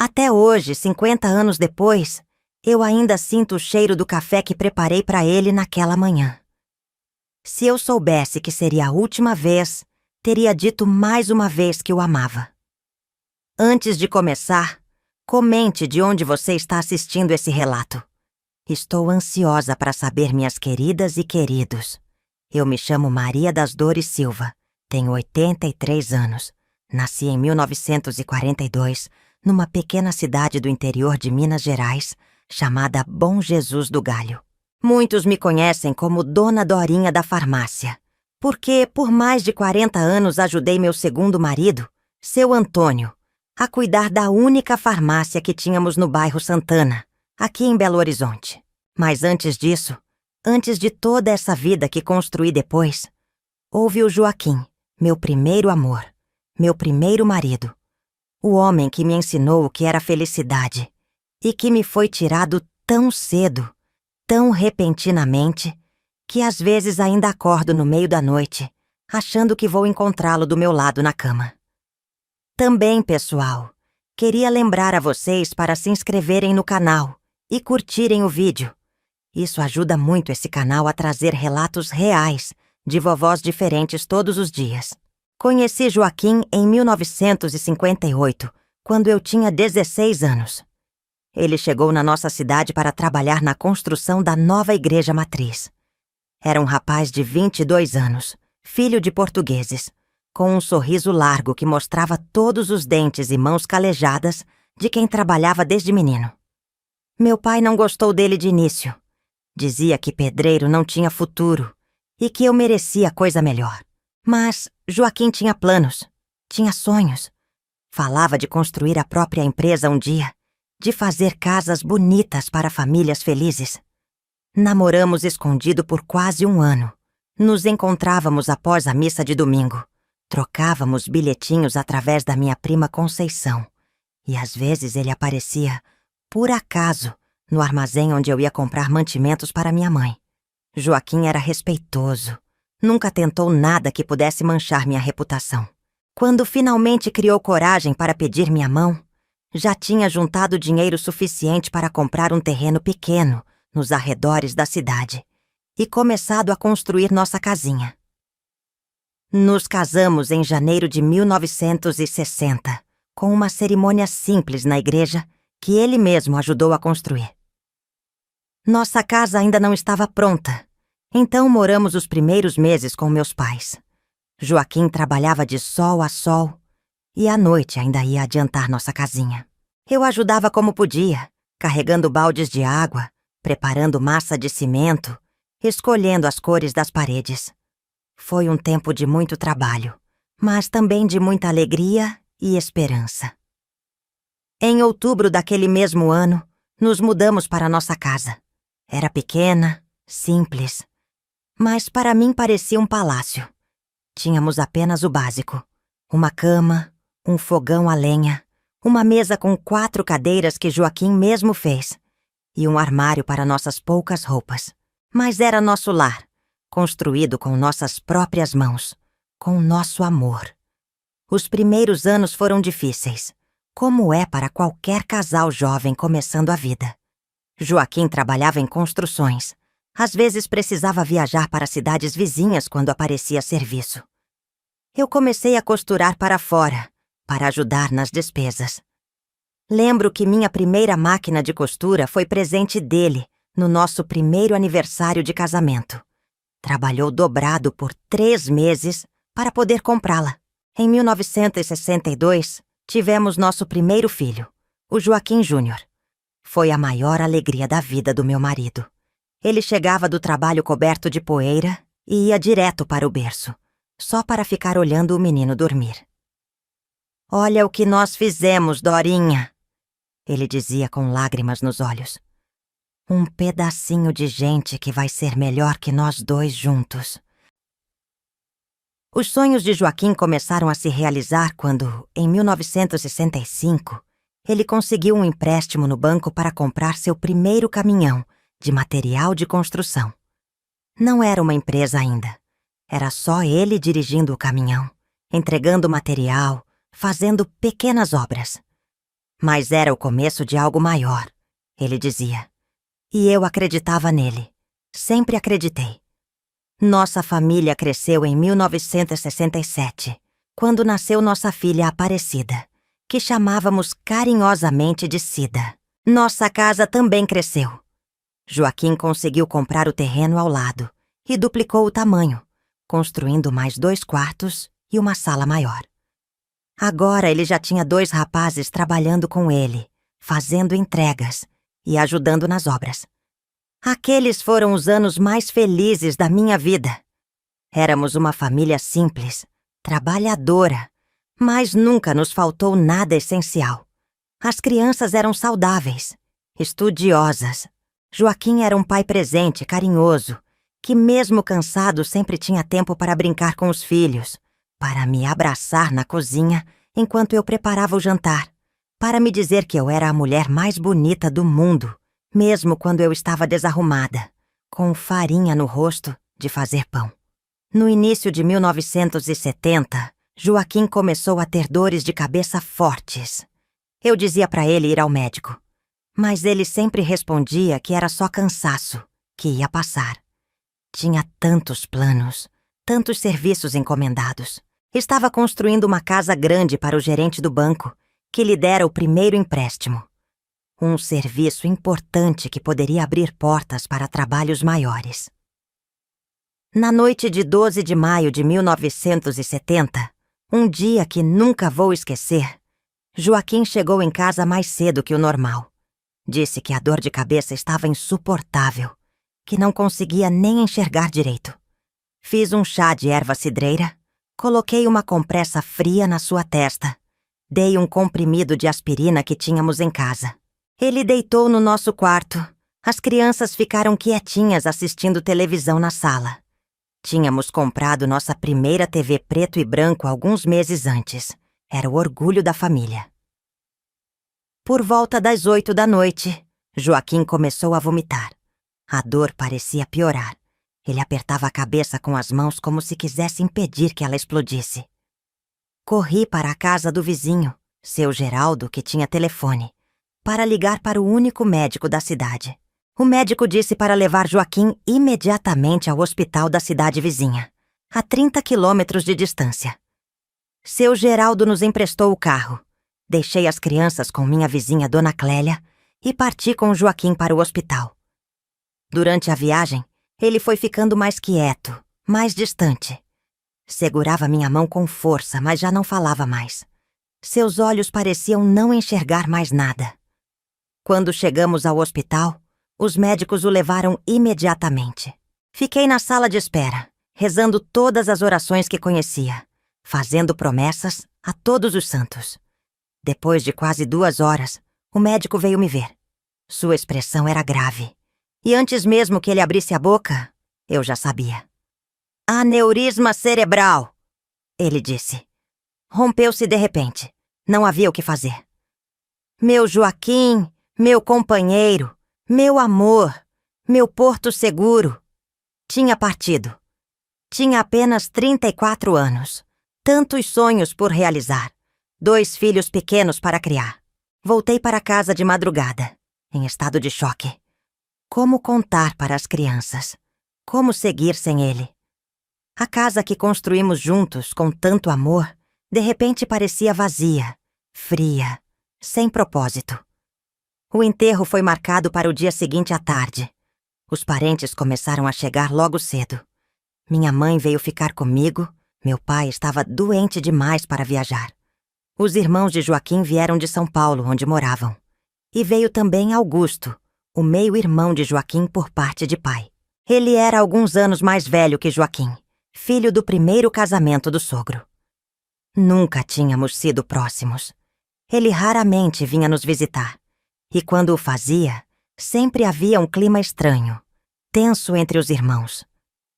Até hoje, 50 anos depois, eu ainda sinto o cheiro do café que preparei para ele naquela manhã. Se eu soubesse que seria a última vez, teria dito mais uma vez que o amava. Antes de começar, comente de onde você está assistindo esse relato. Estou ansiosa para saber, minhas queridas e queridos. Eu me chamo Maria das Dores Silva, tenho 83 anos. Nasci em 1942, numa pequena cidade do interior de Minas Gerais, chamada Bom Jesus do Galho. Muitos me conhecem como Dona Dorinha da farmácia, porque por mais de 40 anos ajudei meu segundo marido, seu Antônio, a cuidar da única farmácia que tínhamos no bairro Santana, aqui em Belo Horizonte. Mas antes disso, antes de toda essa vida que construí depois, houve o Joaquim, meu primeiro amor, meu primeiro marido, o homem que me ensinou o que era felicidade e que me foi tirado tão cedo, tão repentinamente, que às vezes ainda acordo no meio da noite, achando que vou encontrá-lo do meu lado na cama. Também, pessoal, queria lembrar a vocês para se inscreverem no canal e curtirem o vídeo. Isso ajuda muito esse canal a trazer relatos reais de vovós diferentes todos os dias. Conheci Joaquim em 1958, quando eu tinha 16 anos. Ele chegou na nossa cidade para trabalhar na construção da nova igreja matriz. Era um rapaz de 22 anos, filho de portugueses, com um sorriso largo que mostrava todos os dentes e mãos calejadas de quem trabalhava desde menino. Meu pai não gostou dele de início. Dizia que pedreiro não tinha futuro e que eu merecia coisa melhor. Mas Joaquim tinha planos, tinha sonhos. Falava de construir a própria empresa um dia, de fazer casas bonitas para famílias felizes. Namoramos escondido por quase um ano. Nos encontrávamos após a missa de domingo. Trocávamos bilhetinhos através da minha prima Conceição. E às vezes ele aparecia, por acaso, no armazém onde eu ia comprar mantimentos para minha mãe. Joaquim era respeitoso. Nunca tentou nada que pudesse manchar minha reputação. Quando finalmente criou coragem para pedir minha mão, já tinha juntado dinheiro suficiente para comprar um terreno pequeno nos arredores da cidade e começado a construir nossa casinha. Nos casamos em janeiro de 1960, com uma cerimônia simples na igreja que ele mesmo ajudou a construir. Nossa casa ainda não estava pronta, então moramos os primeiros meses com meus pais. Joaquim trabalhava de sol a sol e à noite ainda ia adiantar nossa casinha. Eu ajudava como podia, carregando baldes de água, preparando massa de cimento, escolhendo as cores das paredes. Foi um tempo de muito trabalho, mas também de muita alegria e esperança. Em outubro daquele mesmo ano, nos mudamos para nossa casa. Era pequena, simples, mas para mim parecia um palácio. Tínhamos apenas o básico: uma cama, um fogão a lenha, uma mesa com 4 cadeiras que Joaquim mesmo fez e um armário para nossas poucas roupas. Mas era nosso lar, construído com nossas próprias mãos, com nosso amor. Os primeiros anos foram difíceis, como é para qualquer casal jovem começando a vida. Joaquim trabalhava em construções. Às vezes precisava viajar para cidades vizinhas quando aparecia serviço. Eu comecei a costurar para fora, para ajudar nas despesas. Lembro que minha primeira máquina de costura foi presente dele no nosso primeiro aniversário de casamento. Trabalhou dobrado por 3 meses para poder comprá-la. Em 1962, tivemos nosso primeiro filho, o Joaquim Júnior. Foi a maior alegria da vida do meu marido. Ele chegava do trabalho coberto de poeira e ia direto para o berço, só para ficar olhando o menino dormir. "Olha o que nós fizemos, Dorinha", ele dizia com lágrimas nos olhos. "Um pedacinho de gente que vai ser melhor que nós dois juntos." Os sonhos de Joaquim começaram a se realizar quando, em 1965, ele conseguiu um empréstimo no banco para comprar seu primeiro caminhão de material de construção. Não era uma empresa ainda. Era só ele dirigindo o caminhão, entregando material, fazendo pequenas obras. Mas era o começo de algo maior, ele dizia. E eu acreditava nele. Sempre acreditei. Nossa família cresceu em 1967, quando nasceu nossa filha Aparecida, que chamávamos carinhosamente de Cida. Nossa casa também cresceu. Joaquim conseguiu comprar o terreno ao lado e duplicou o tamanho, construindo mais 2 quartos e uma sala maior. Agora ele já tinha 2 rapazes trabalhando com ele, fazendo entregas e ajudando nas obras. Aqueles foram os anos mais felizes da minha vida. Éramos uma família simples, trabalhadora, mas nunca nos faltou nada essencial. As crianças eram saudáveis, estudiosas. Joaquim era um pai presente, carinhoso, que mesmo cansado sempre tinha tempo para brincar com os filhos, para me abraçar na cozinha enquanto eu preparava o jantar, para me dizer que eu era a mulher mais bonita do mundo, mesmo quando eu estava desarrumada, com farinha no rosto de fazer pão. No início de 1970, Joaquim começou a ter dores de cabeça fortes. Eu dizia para ele ir ao médico, mas ele sempre respondia que era só cansaço, que ia passar. Tinha tantos planos, tantos serviços encomendados. Estava construindo uma casa grande para o gerente do banco, que lhe dera o primeiro empréstimo. Um serviço importante que poderia abrir portas para trabalhos maiores. Na noite de 12 de maio de 1970, um dia que nunca vou esquecer, Joaquim chegou em casa mais cedo que o normal. Disse que a dor de cabeça estava insuportável, que não conseguia nem enxergar direito. Fiz um chá de erva cidreira, coloquei uma compressa fria na sua testa, dei um comprimido de aspirina que tínhamos em casa. Ele deitou no nosso quarto. As crianças ficaram quietinhas assistindo televisão na sala. Tínhamos comprado nossa primeira TV preto e branco alguns meses antes. Era o orgulho da família. Por volta das 8 da noite, Joaquim começou a vomitar. A dor parecia piorar. Ele apertava a cabeça com as mãos como se quisesse impedir que ela explodisse. Corri para a casa do vizinho, seu Geraldo, que tinha telefone, para ligar para o único médico da cidade. O médico disse para levar Joaquim imediatamente ao hospital da cidade vizinha, a 30 quilômetros de distância. Seu Geraldo nos emprestou o carro. Deixei as crianças com minha vizinha Dona Clélia e parti com Joaquim para o hospital. Durante a viagem, ele foi ficando mais quieto, mais distante. Segurava minha mão com força, mas já não falava mais. Seus olhos pareciam não enxergar mais nada. Quando chegamos ao hospital, os médicos o levaram imediatamente. Fiquei na sala de espera, rezando todas as orações que conhecia, fazendo promessas a todos os santos. Depois de quase 2 horas, o médico veio me ver. Sua expressão era grave. E antes mesmo que ele abrisse a boca, eu já sabia. Aneurisma cerebral, ele disse. Rompeu-se de repente. Não havia o que fazer. Meu Joaquim, meu companheiro, meu amor, meu porto seguro, tinha partido. Tinha apenas 34 anos. Tantos sonhos por realizar. 2 filhos pequenos para criar. Voltei para casa de madrugada, em estado de choque. Como contar para as crianças? Como seguir sem ele? A casa que construímos juntos com tanto amor, de repente parecia vazia, fria, sem propósito. O enterro foi marcado para o dia seguinte à tarde. Os parentes começaram a chegar logo cedo. Minha mãe veio ficar comigo, meu pai estava doente demais para viajar. Os irmãos de Joaquim vieram de São Paulo, onde moravam. E veio também Augusto, o meio-irmão de Joaquim por parte de pai. Ele era alguns anos mais velho que Joaquim, filho do primeiro casamento do sogro. Nunca tínhamos sido próximos. Ele raramente vinha nos visitar. E quando o fazia, sempre havia um clima estranho, tenso entre os irmãos.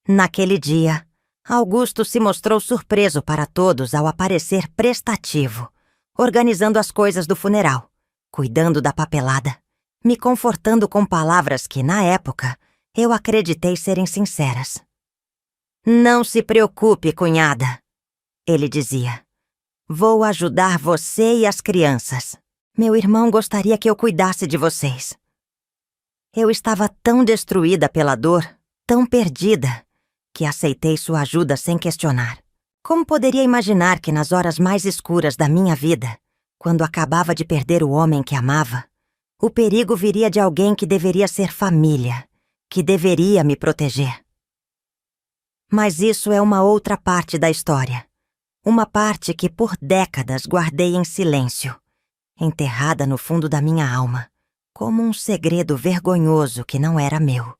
Naquele dia, Augusto se mostrou surpreso para todos ao aparecer prestativo, organizando as coisas do funeral, cuidando da papelada, me confortando com palavras que, na época, eu acreditei serem sinceras. Não se preocupe, cunhada, ele dizia. Vou ajudar você e as crianças. Meu irmão gostaria que eu cuidasse de vocês. Eu estava tão destruída pela dor, tão perdida, que aceitei sua ajuda sem questionar. Como poderia imaginar que nas horas mais escuras da minha vida, quando acabava de perder o homem que amava, o perigo viria de alguém que deveria ser família, que deveria me proteger? Mas isso é uma outra parte da história. Uma parte que por décadas guardei em silêncio, enterrada no fundo da minha alma, como um segredo vergonhoso que não era meu,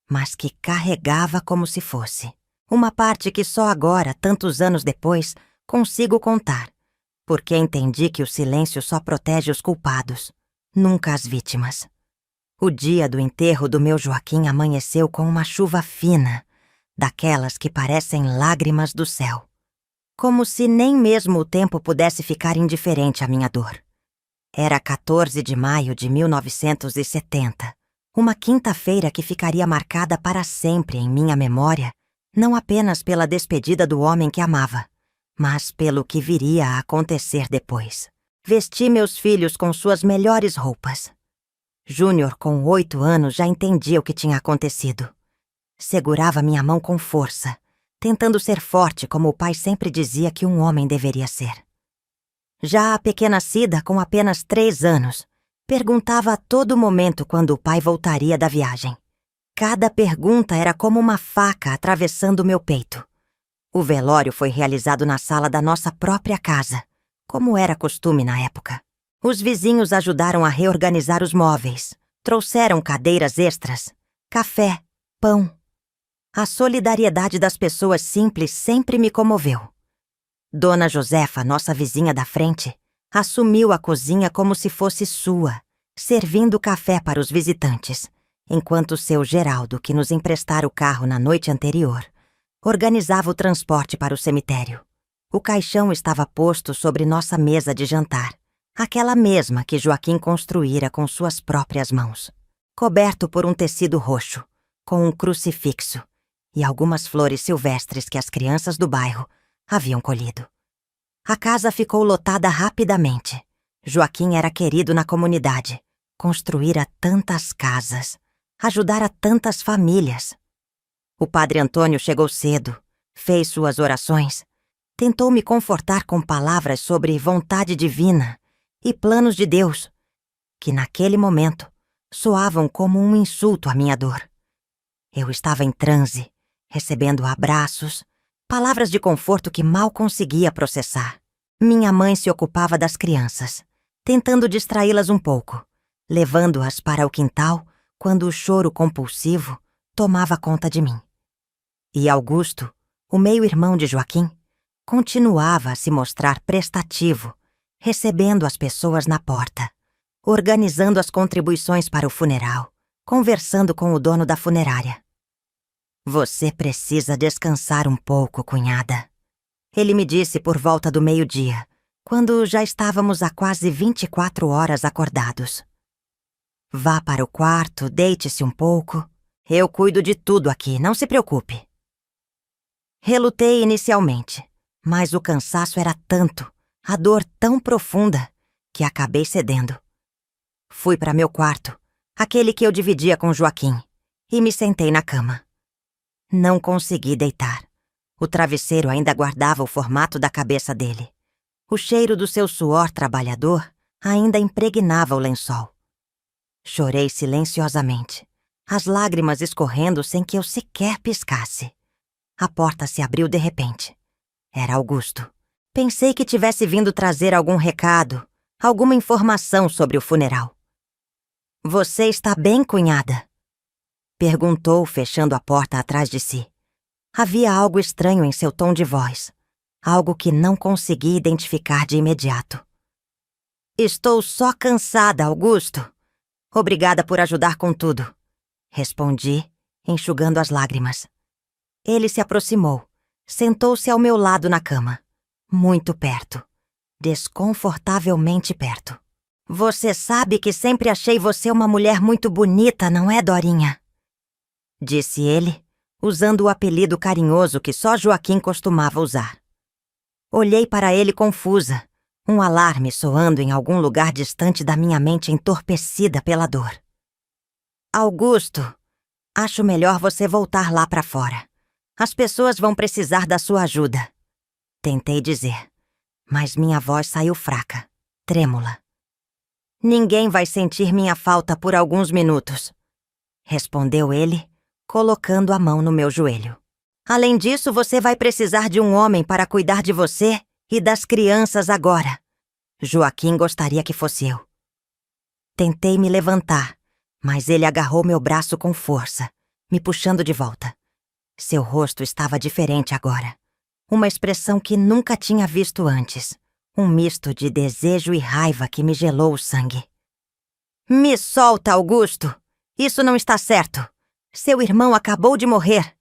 mas que carregava como se fosse. Uma parte que só agora, tantos anos depois, consigo contar, porque entendi que o silêncio só protege os culpados, nunca as vítimas. O dia do enterro do meu Joaquim amanheceu com uma chuva fina, daquelas que parecem lágrimas do céu. Como se nem mesmo o tempo pudesse ficar indiferente à minha dor. Era 14 de maio de 1970, uma quinta-feira que ficaria marcada para sempre em minha memória, não apenas pela despedida do homem que amava, mas pelo que viria a acontecer depois. Vesti meus filhos com suas melhores roupas. Júnior, com 8 anos, já entendia o que tinha acontecido. Segurava minha mão com força, tentando ser forte como o pai sempre dizia que um homem deveria ser. Já a pequena Cida, com apenas 3 anos, perguntava a todo momento quando o pai voltaria da viagem. Cada pergunta era como uma faca atravessando meu peito. O velório foi realizado na sala da nossa própria casa, como era costume na época. Os vizinhos ajudaram a reorganizar os móveis, trouxeram cadeiras extras, café, pão. A solidariedade das pessoas simples sempre me comoveu. Dona Josefa, nossa vizinha da frente, assumiu a cozinha como se fosse sua, servindo café para os visitantes, enquanto seu Geraldo, que nos emprestara o carro na noite anterior, organizava o transporte para o cemitério. O caixão estava posto sobre nossa mesa de jantar, aquela mesma que Joaquim construíra com suas próprias mãos, coberto por um tecido roxo, com um crucifixo e algumas flores silvestres que as crianças do bairro haviam colhido. A casa ficou lotada rapidamente. Joaquim era querido na comunidade. Construíra tantas casas. Ajudara tantas famílias. O padre Antônio chegou cedo, fez suas orações, tentou me confortar com palavras sobre vontade divina e planos de Deus, que naquele momento soavam como um insulto à minha dor. Eu estava em transe, recebendo abraços, palavras de conforto que mal conseguia processar. Minha mãe se ocupava das crianças, tentando distraí-las um pouco, levando-as para o quintal quando o choro compulsivo tomava conta de mim. E Augusto, o meio-irmão de Joaquim, continuava a se mostrar prestativo, recebendo as pessoas na porta, organizando as contribuições para o funeral, conversando com o dono da funerária. Você precisa descansar um pouco, cunhada. Ele me disse por volta do meio-dia, quando já estávamos há quase 24 horas acordados. Vá para o quarto, deite-se um pouco. Eu cuido de tudo aqui, não se preocupe. Relutei inicialmente, mas o cansaço era tanto, a dor tão profunda, que acabei cedendo. Fui para meu quarto, aquele que eu dividia com Joaquim, e me sentei na cama. Não consegui deitar. O travesseiro ainda guardava o formato da cabeça dele. O cheiro do seu suor trabalhador ainda impregnava o lençol. Chorei silenciosamente, as lágrimas escorrendo sem que eu sequer piscasse. A porta se abriu de repente. Era Augusto. Pensei que tivesse vindo trazer algum recado, alguma informação sobre o funeral. Você está bem, cunhada? Perguntou, fechando a porta atrás de si. Havia algo estranho em seu tom de voz, algo que não consegui identificar de imediato. Estou só cansada, Augusto. Obrigada por ajudar com tudo, respondi, enxugando as lágrimas. Ele se aproximou, sentou-se ao meu lado na cama, muito perto, desconfortavelmente perto. Você sabe que sempre achei você uma mulher muito bonita, não é, Dorinha? Disse ele, usando o apelido carinhoso que só Joaquim costumava usar. Olhei para ele confusa, Um alarme soando em algum lugar distante da minha mente entorpecida pela dor. Augusto, acho melhor você voltar lá para fora. As pessoas vão precisar da sua ajuda. Tentei dizer, mas minha voz saiu fraca, trêmula. Ninguém vai sentir minha falta por alguns minutos, respondeu ele, colocando a mão no meu joelho. Além disso, você vai precisar de um homem para cuidar de você e das crianças agora. Joaquim gostaria que fosse eu. Tentei me levantar, mas ele agarrou meu braço com força, me puxando de volta. Seu rosto estava diferente agora. Uma expressão que nunca tinha visto antes. Um misto de desejo e raiva que me gelou o sangue. Me solta, Augusto! Isso não está certo. Seu irmão acabou de morrer.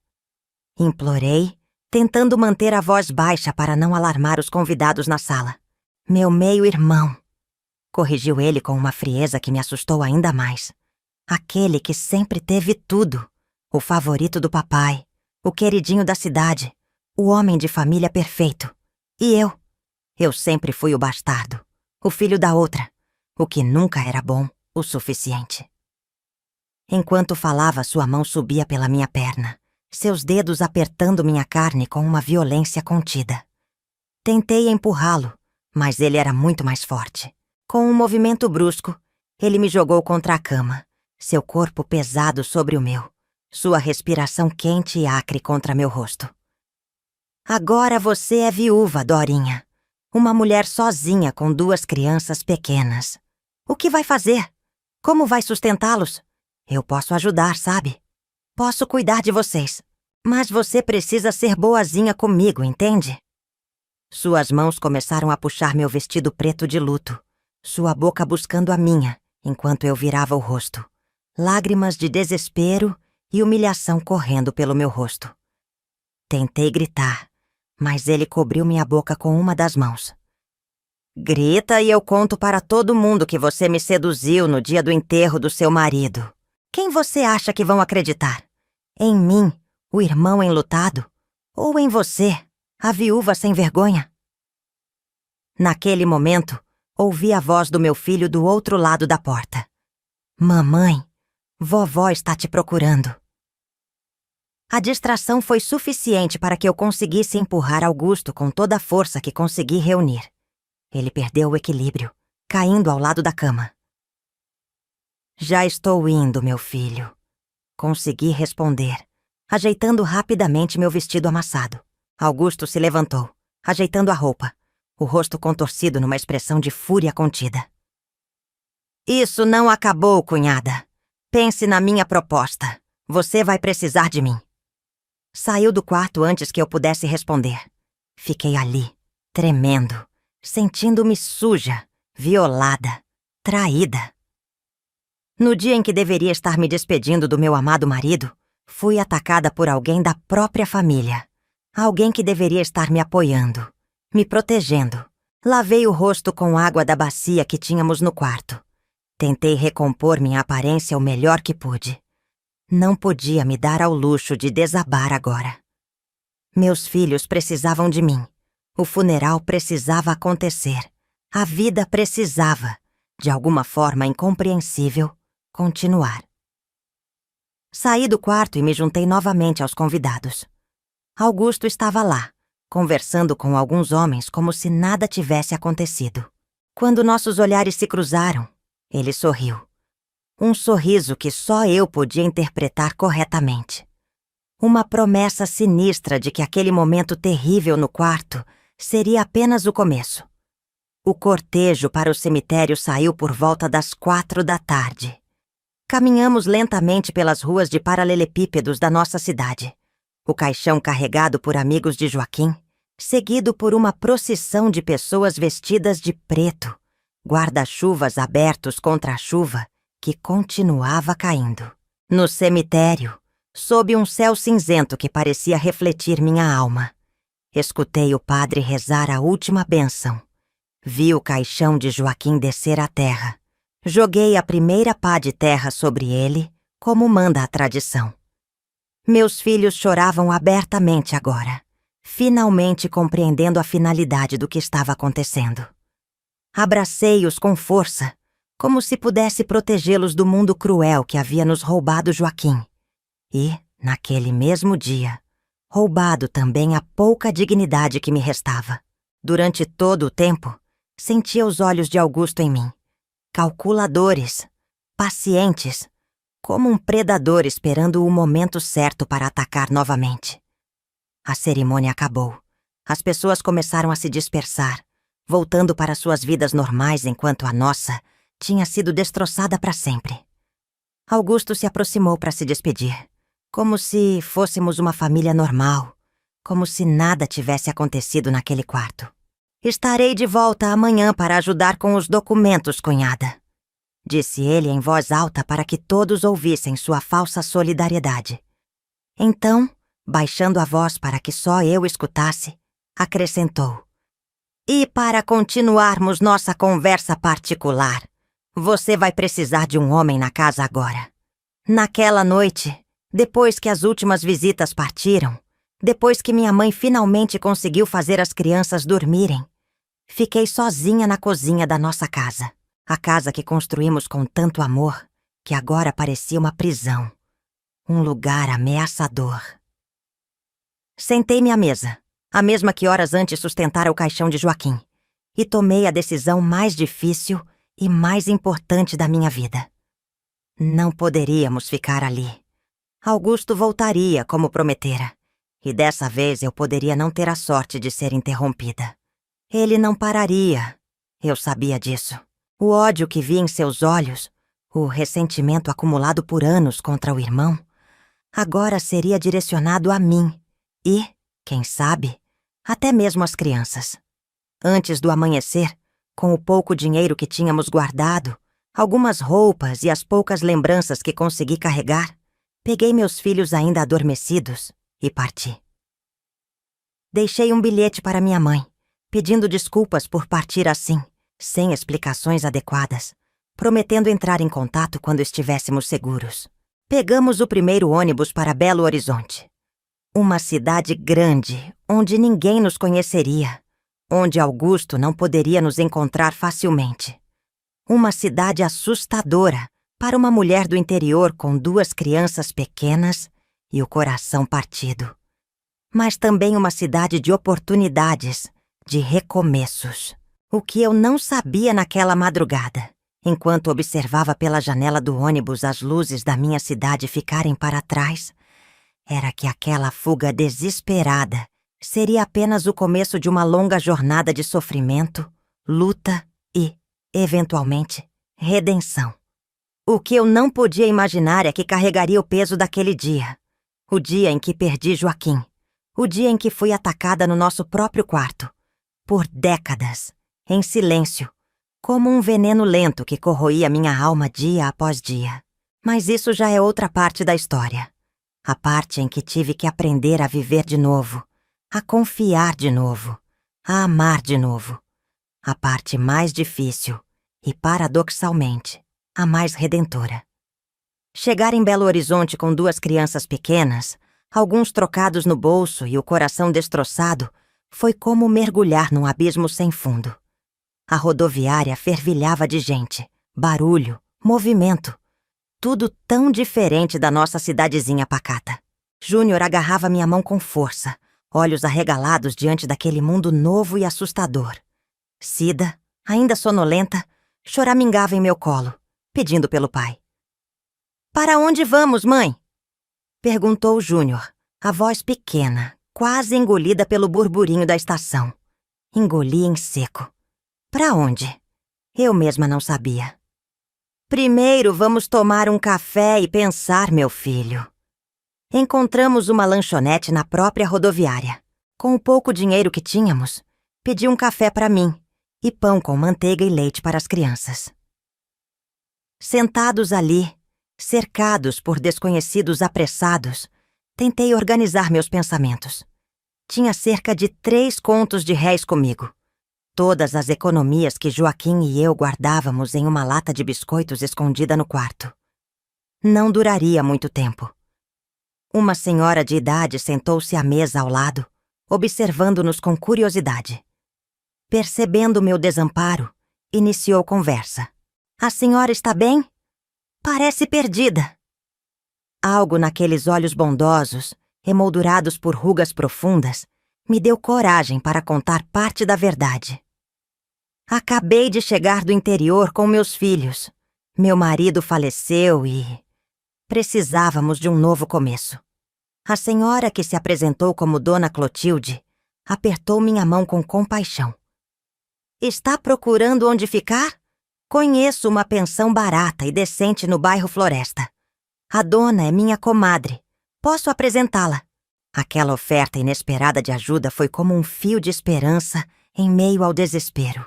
Implorei, tentando manter a voz baixa para não alarmar os convidados na sala. Meu meio-irmão, corrigiu ele com uma frieza que me assustou ainda mais. Aquele que sempre teve tudo. O favorito do papai, o queridinho da cidade, o homem de família perfeito. E eu? Eu sempre fui o bastardo, o filho da outra, o que nunca era bom o suficiente. Enquanto falava, sua mão subia pela minha perna, seus dedos apertando minha carne com uma violência contida. Tentei empurrá-lo, mas ele era muito mais forte. Com um movimento brusco, ele me jogou contra a cama, seu corpo pesado sobre o meu, sua respiração quente e acre contra meu rosto. Agora você é viúva, Dorinha. Uma mulher sozinha com 2 crianças pequenas. O que vai fazer? Como vai sustentá-los? Eu posso ajudar, sabe? Posso cuidar de vocês. Mas você precisa ser boazinha comigo, entende? Suas mãos começaram a puxar meu vestido preto de luto, sua boca buscando a minha, enquanto eu virava o rosto. Lágrimas de desespero e humilhação correndo pelo meu rosto. Tentei gritar, mas ele cobriu minha boca com uma das mãos. Grita e eu conto para todo mundo que você me seduziu no dia do enterro do seu marido. Quem você acha que vão acreditar? Em mim, o irmão enlutado? Ou em você, a viúva sem vergonha? Naquele momento, ouvi a voz do meu filho do outro lado da porta. Mamãe, vovó está te procurando. A distração foi suficiente para que eu conseguisse empurrar Augusto com toda a força que consegui reunir. Ele perdeu o equilíbrio, caindo ao lado da cama. Já estou indo, meu filho. Consegui responder, ajeitando rapidamente meu vestido amassado. Augusto se levantou, ajeitando a roupa, o rosto contorcido numa expressão de fúria contida. Isso não acabou, cunhada. Pense na minha proposta. Você vai precisar de mim. Saiu do quarto antes que eu pudesse responder. Fiquei ali, tremendo, sentindo-me suja, violada, traída. No dia em que deveria estar me despedindo do meu amado marido, fui atacada por alguém da própria família. Alguém que deveria estar me apoiando, me protegendo. Lavei o rosto com água da bacia que tínhamos no quarto. Tentei recompor minha aparência o melhor que pude. Não podia me dar ao luxo de desabar agora. Meus filhos precisavam de mim. O funeral precisava acontecer. A vida precisava, de alguma forma incompreensível, continuar. Saí do quarto e me juntei novamente aos convidados. Augusto estava lá, conversando com alguns homens como se nada tivesse acontecido. Quando nossos olhares se cruzaram, ele sorriu. Um sorriso que só eu podia interpretar corretamente. Uma promessa sinistra de que aquele momento terrível no quarto seria apenas o começo. O cortejo para o cemitério saiu por volta das 4 da tarde. Caminhamos lentamente pelas ruas de paralelepípedos da nossa cidade. O caixão carregado por amigos de Joaquim, seguido por uma procissão de pessoas vestidas de preto, guarda-chuvas abertos contra a chuva que continuava caindo. No cemitério, sob um céu cinzento que parecia refletir minha alma, escutei o padre rezar a última bênção. Vi o caixão de Joaquim descer à terra. Joguei a primeira pá de terra sobre ele, como manda a tradição. Meus filhos choravam abertamente agora, finalmente compreendendo a finalidade do que estava acontecendo. Abracei-os com força, como se pudesse protegê-los do mundo cruel que havia nos roubado Joaquim. E, naquele mesmo dia, roubado também a pouca dignidade que me restava. Durante todo o tempo, sentia os olhos de Augusto em mim, calculadores, pacientes, como um predador esperando o momento certo para atacar novamente. A cerimônia acabou. As pessoas começaram a se dispersar, voltando para suas vidas normais enquanto a nossa tinha sido destroçada para sempre. Augusto se aproximou para se despedir, como se fôssemos uma família normal, como se nada tivesse acontecido naquele quarto. Estarei de volta amanhã para ajudar com os documentos, cunhada, disse ele em voz alta para que todos ouvissem sua falsa solidariedade. Então, baixando a voz para que só eu escutasse, acrescentou: E para continuarmos nossa conversa particular, você vai precisar de um homem na casa agora. Naquela noite, depois que as últimas visitas partiram, depois que minha mãe finalmente conseguiu fazer as crianças dormirem, fiquei sozinha na cozinha da nossa casa. A casa que construímos com tanto amor, que agora parecia uma prisão. Um lugar ameaçador. Sentei-me à mesa, a mesma que horas antes sustentara o caixão de Joaquim, e tomei a decisão mais difícil e mais importante da minha vida. Não poderíamos ficar ali. Augusto voltaria, como prometera, e dessa vez eu poderia não ter a sorte de ser interrompida. Ele não pararia, eu sabia disso. O ódio que vi em seus olhos, o ressentimento acumulado por anos contra o irmão, agora seria direcionado a mim e, quem sabe, até mesmo às crianças. Antes do amanhecer, com o pouco dinheiro que tínhamos guardado, algumas roupas e as poucas lembranças que consegui carregar, peguei meus filhos ainda adormecidos e parti. Deixei um bilhete para minha mãe, pedindo desculpas por partir assim, sem explicações adequadas, prometendo entrar em contato quando estivéssemos seguros. Pegamos o primeiro ônibus para Belo Horizonte. Uma cidade grande, onde ninguém nos conheceria, onde Augusto não poderia nos encontrar facilmente. Uma cidade assustadora para uma mulher do interior com 2 crianças pequenas e o coração partido. Mas também uma cidade de oportunidades, de recomeços. O que eu não sabia naquela madrugada, enquanto observava pela janela do ônibus as luzes da minha cidade ficarem para trás, era que aquela fuga desesperada seria apenas o começo de uma longa jornada de sofrimento, luta e, eventualmente, redenção. O que eu não podia imaginar é que carregaria o peso daquele dia. O dia em que perdi Joaquim. O dia em que fui atacada no nosso próprio quarto. Por décadas, em silêncio, como um veneno lento que corroía minha alma dia após dia. Mas isso já é outra parte da história. A parte em que tive que aprender a viver de novo, a confiar de novo, a amar de novo. A parte mais difícil e, paradoxalmente, a mais redentora. Chegar em Belo Horizonte com 2 crianças pequenas, alguns trocados no bolso e o coração destroçado, foi como mergulhar num abismo sem fundo. A rodoviária fervilhava de gente, barulho, movimento. Tudo tão diferente da nossa cidadezinha pacata. Júnior agarrava minha mão com força, olhos arregalados diante daquele mundo novo e assustador. Cida, ainda sonolenta, choramingava em meu colo, pedindo pelo pai. "Para onde vamos, mãe?" perguntou Júnior, a voz pequena, quase engolida pelo burburinho da estação. Engoli em seco. Para onde? Eu mesma não sabia. "Primeiro vamos tomar um café e pensar, meu filho." Encontramos uma lanchonete na própria rodoviária. Com o pouco dinheiro que tínhamos, pedi um café para mim e pão com manteiga e leite para as crianças. Sentados ali, cercados por desconhecidos apressados, tentei organizar meus pensamentos. Tinha cerca de 3 contos de réis comigo. Todas as economias que Joaquim e eu guardávamos em uma lata de biscoitos escondida no quarto. Não duraria muito tempo. Uma senhora de idade sentou-se à mesa ao lado, observando-nos com curiosidade. Percebendo meu desamparo, Iniciou conversa. A senhora está bem? Parece perdida. Algo naqueles olhos bondosos, emoldurados por rugas profundas, me deu coragem para contar parte da verdade. Acabei de chegar do interior com meus filhos. Meu marido faleceu e precisávamos de um novo começo. A senhora que se apresentou como Dona Clotilde apertou minha mão com compaixão. Está procurando onde ficar? Conheço uma pensão barata e decente no bairro Floresta. A dona é minha comadre. Posso apresentá-la. Aquela oferta inesperada de ajuda foi como um fio de esperança em meio ao desespero.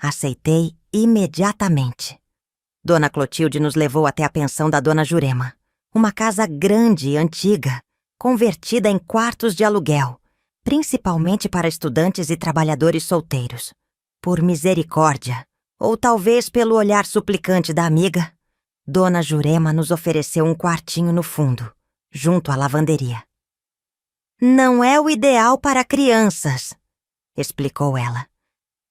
Aceitei imediatamente. Dona Clotilde nos levou até a pensão da Dona Jurema, uma casa grande e antiga, convertida em quartos de aluguel, principalmente para estudantes e trabalhadores solteiros. Por misericórdia, ou talvez pelo olhar suplicante da amiga, Dona Jurema nos ofereceu um quartinho no fundo, junto à lavanderia. Não é o ideal para crianças, explicou ela.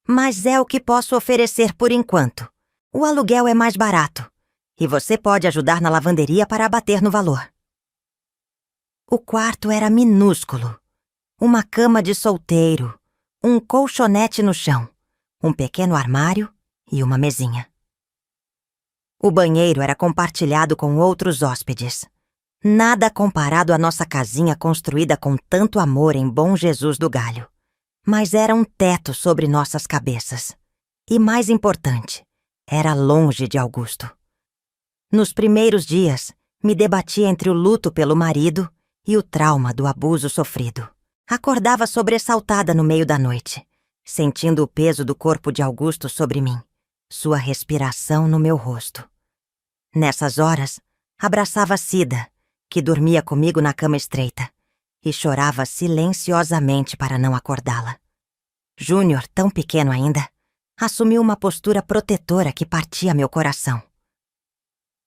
Mas é o que posso oferecer por enquanto. O aluguel é mais barato, e você pode ajudar na lavanderia para abater no valor. O quarto era minúsculo. Uma cama de solteiro, um colchonete no chão, um pequeno armário e uma mesinha. O banheiro era compartilhado com outros hóspedes. Nada comparado à nossa casinha construída com tanto amor em Bom Jesus do Galho. Mas era um teto sobre nossas cabeças. E mais importante, era longe de Augusto. Nos primeiros dias, me debati entre o luto pelo marido e o trauma do abuso sofrido. Acordava sobressaltada no meio da noite, sentindo o peso do corpo de Augusto sobre mim, sua respiração no meu rosto. Nessas horas, abraçava Cida, que dormia comigo na cama estreita, e chorava silenciosamente para não acordá-la. Júnior, tão pequeno ainda, assumiu uma postura protetora que partia meu coração.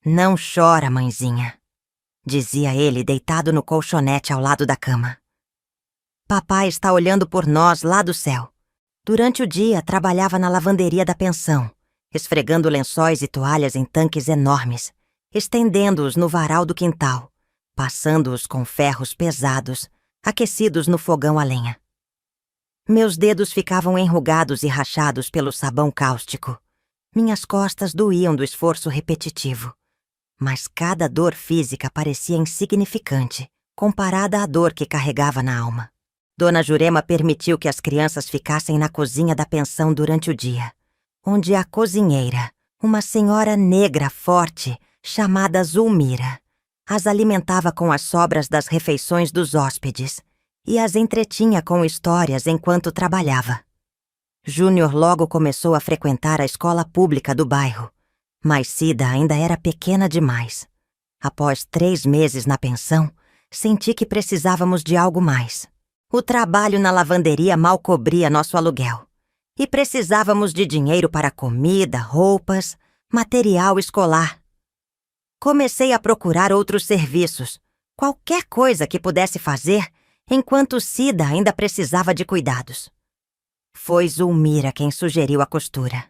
Não chora, mãezinha, dizia ele deitado no colchonete ao lado da cama. Papai está olhando por nós lá do céu. Durante o dia, trabalhava na lavanderia da pensão, esfregando lençóis e toalhas em tanques enormes, estendendo-os no varal do quintal, passando-os com ferros pesados, aquecidos no fogão a lenha. Meus dedos ficavam enrugados e rachados pelo sabão cáustico. Minhas costas doíam do esforço repetitivo. Mas cada dor física parecia insignificante, comparada à dor que carregava na alma. Dona Jurema permitiu que as crianças ficassem na cozinha da pensão durante o dia, onde a cozinheira, uma senhora negra forte, chamada Zulmira, as alimentava com as sobras das refeições dos hóspedes e as entretinha com histórias enquanto trabalhava. Júnior logo começou a frequentar a escola pública do bairro, mas Cida ainda era pequena demais. Após 3 meses na pensão, senti que precisávamos de algo mais. O trabalho na lavanderia mal cobria nosso aluguel, e precisávamos de dinheiro para comida, roupas, material escolar. Comecei a procurar outros serviços, qualquer coisa que pudesse fazer enquanto Cida ainda precisava de cuidados. Foi Zulmira quem sugeriu a costura.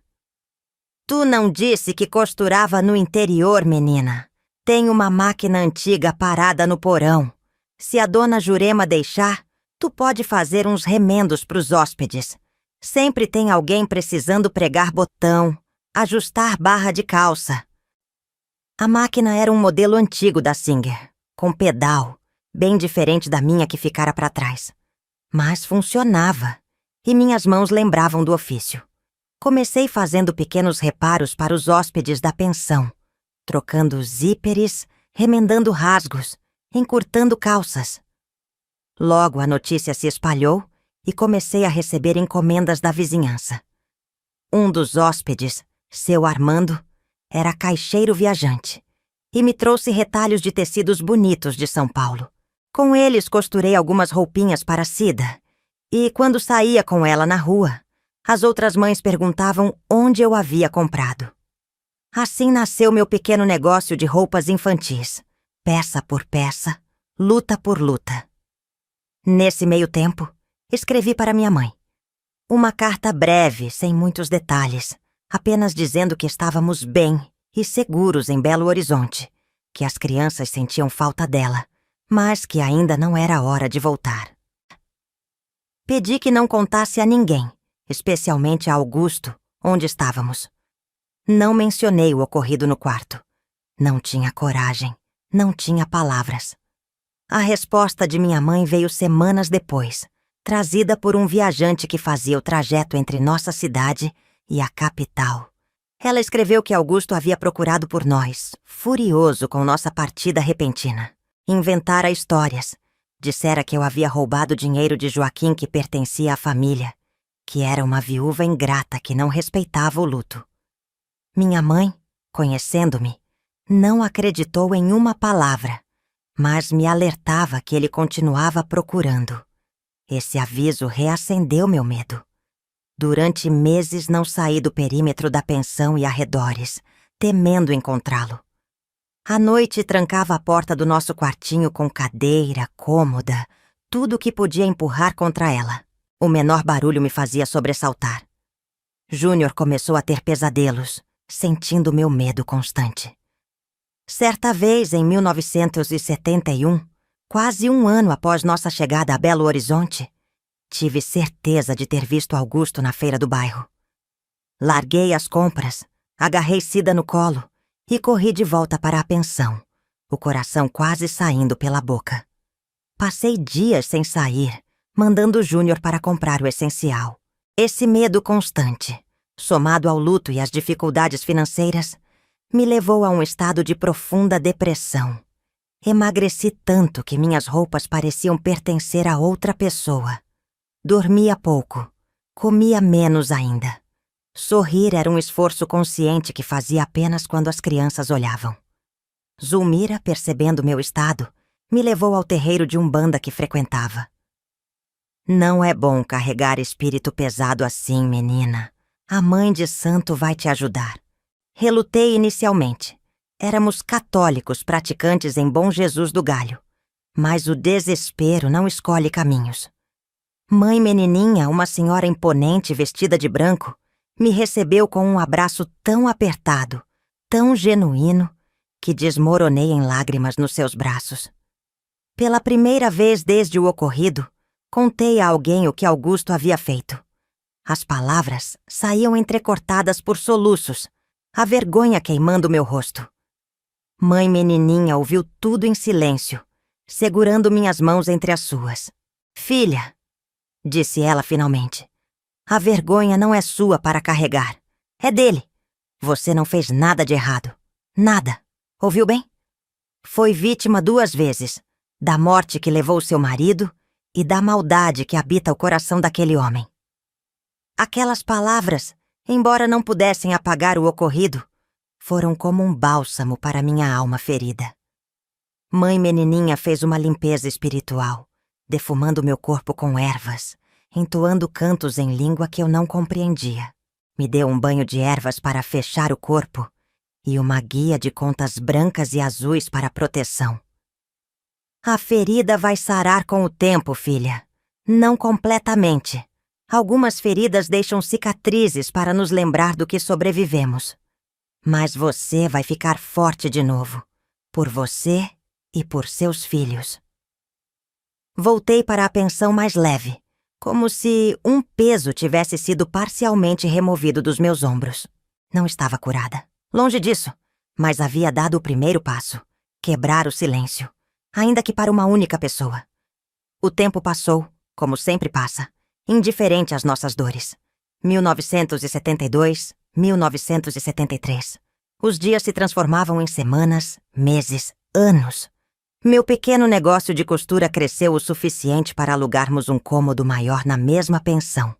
Tu não disse que costurava no interior, menina? Tem uma máquina antiga parada no porão. Se a Dona Jurema deixar, tu pode fazer uns remendos pros hóspedes. Sempre tem alguém precisando pregar botão, ajustar barra de calça. A máquina era um modelo antigo da Singer, com pedal, bem diferente da minha que ficara para trás. Mas funcionava, e minhas mãos lembravam do ofício. Comecei fazendo pequenos reparos para os hóspedes da pensão, trocando zíperes, remendando rasgos, encurtando calças. Logo a notícia se espalhou e comecei a receber encomendas da vizinhança. Um dos hóspedes, seu Armando, era caixeiro viajante e me trouxe retalhos de tecidos bonitos de São Paulo. Com eles costurei algumas roupinhas para Cida e, quando saía com ela na rua, as outras mães perguntavam onde eu havia comprado. Assim nasceu meu pequeno negócio de roupas infantis, peça por peça, luta por luta. Nesse meio tempo, escrevi para minha mãe. Uma carta breve, sem muitos detalhes, apenas dizendo que estávamos bem e seguros em Belo Horizonte, que as crianças sentiam falta dela, mas que ainda não era hora de voltar. Pedi que não contasse a ninguém, especialmente a Augusto, onde estávamos. Não mencionei o ocorrido no quarto. Não tinha coragem, não tinha palavras. A resposta de minha mãe veio semanas depois, trazida por um viajante que fazia o trajeto entre nossa cidade e a capital. Ela escreveu que Augusto havia procurado por nós, furioso com nossa partida repentina. Inventara histórias. Dissera que eu havia roubado dinheiro de Joaquim que pertencia à família, que era uma viúva ingrata que não respeitava o luto. Minha mãe, conhecendo-me, não acreditou em uma palavra, mas me alertava que ele continuava procurando. Esse aviso reacendeu meu medo. Durante meses não saí do perímetro da pensão e arredores, temendo encontrá-lo. À noite trancava a porta do nosso quartinho com cadeira, cômoda, tudo o que podia empurrar contra ela. O menor barulho me fazia sobressaltar. Júnior começou a ter pesadelos, sentindo meu medo constante. Certa vez, em 1971, quase um ano após nossa chegada a Belo Horizonte, tive certeza de ter visto Augusto na feira do bairro. Larguei as compras, agarrei Cida no colo e corri de volta para a pensão, o coração quase saindo pela boca. Passei dias sem sair, mandando Júnior para comprar o essencial. Esse medo constante, somado ao luto e às dificuldades financeiras, me levou a um estado de profunda depressão. Emagreci tanto que minhas roupas pareciam pertencer a outra pessoa. Dormia pouco, comia menos ainda. Sorrir era um esforço consciente que fazia apenas quando as crianças olhavam. Zulmira, percebendo meu estado, me levou ao terreiro de umbanda que frequentava. Não é bom carregar espírito pesado assim, menina. A mãe de santo vai te ajudar. Relutei inicialmente. Éramos católicos praticantes em Bom Jesus do Galho. Mas o desespero não escolhe caminhos. Mãe Menininha, uma senhora imponente vestida de branco, me recebeu com um abraço tão apertado, tão genuíno, que desmoronei em lágrimas nos seus braços. Pela primeira vez desde o ocorrido, contei a alguém o que Augusto havia feito. As palavras saíam entrecortadas por soluços, a vergonha queimando meu rosto. Mãe Menininha ouviu tudo em silêncio, segurando minhas mãos entre as suas. "Filha", disse ela finalmente, "a vergonha não é sua para carregar. É dele. Você não fez nada de errado. Nada. Ouviu bem? Foi vítima 2 vezes, da morte que levou seu marido e da maldade que habita o coração daquele homem." Aquelas palavras, embora não pudessem apagar o ocorrido, foram como um bálsamo para minha alma ferida. Mãe Menininha fez uma limpeza espiritual, defumando meu corpo com ervas, entoando cantos em língua que eu não compreendia. Me deu um banho de ervas para fechar o corpo e uma guia de contas brancas e azuis para proteção. "A ferida vai sarar com o tempo, filha. Não completamente. Algumas feridas deixam cicatrizes para nos lembrar do que sobrevivemos. Mas você vai ficar forte de novo, por você e por seus filhos." Voltei para a pensão mais leve, como se um peso tivesse sido parcialmente removido dos meus ombros. Não estava curada. Longe disso, mas havia dado o primeiro passo, quebrar o silêncio, ainda que para uma única pessoa. O tempo passou, como sempre passa, indiferente às nossas dores. 1972, 1973. Os dias se transformavam em semanas, meses, anos. Meu pequeno negócio de costura cresceu o suficiente para alugarmos um cômodo maior na mesma pensão.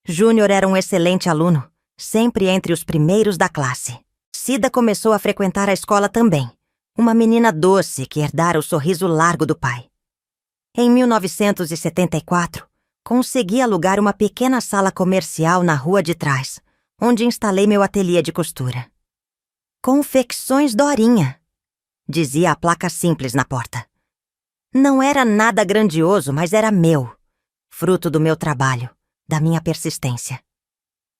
Júnior era um excelente aluno, sempre entre os primeiros da classe. Cida começou a frequentar a escola também, uma menina doce que herdara o sorriso largo do pai. Em 1974, consegui alugar uma pequena sala comercial na rua de trás, onde instalei meu ateliê de costura. "Confecções Dorinha", dizia a placa simples na porta. Não era nada grandioso, mas era meu, fruto do meu trabalho, da minha persistência.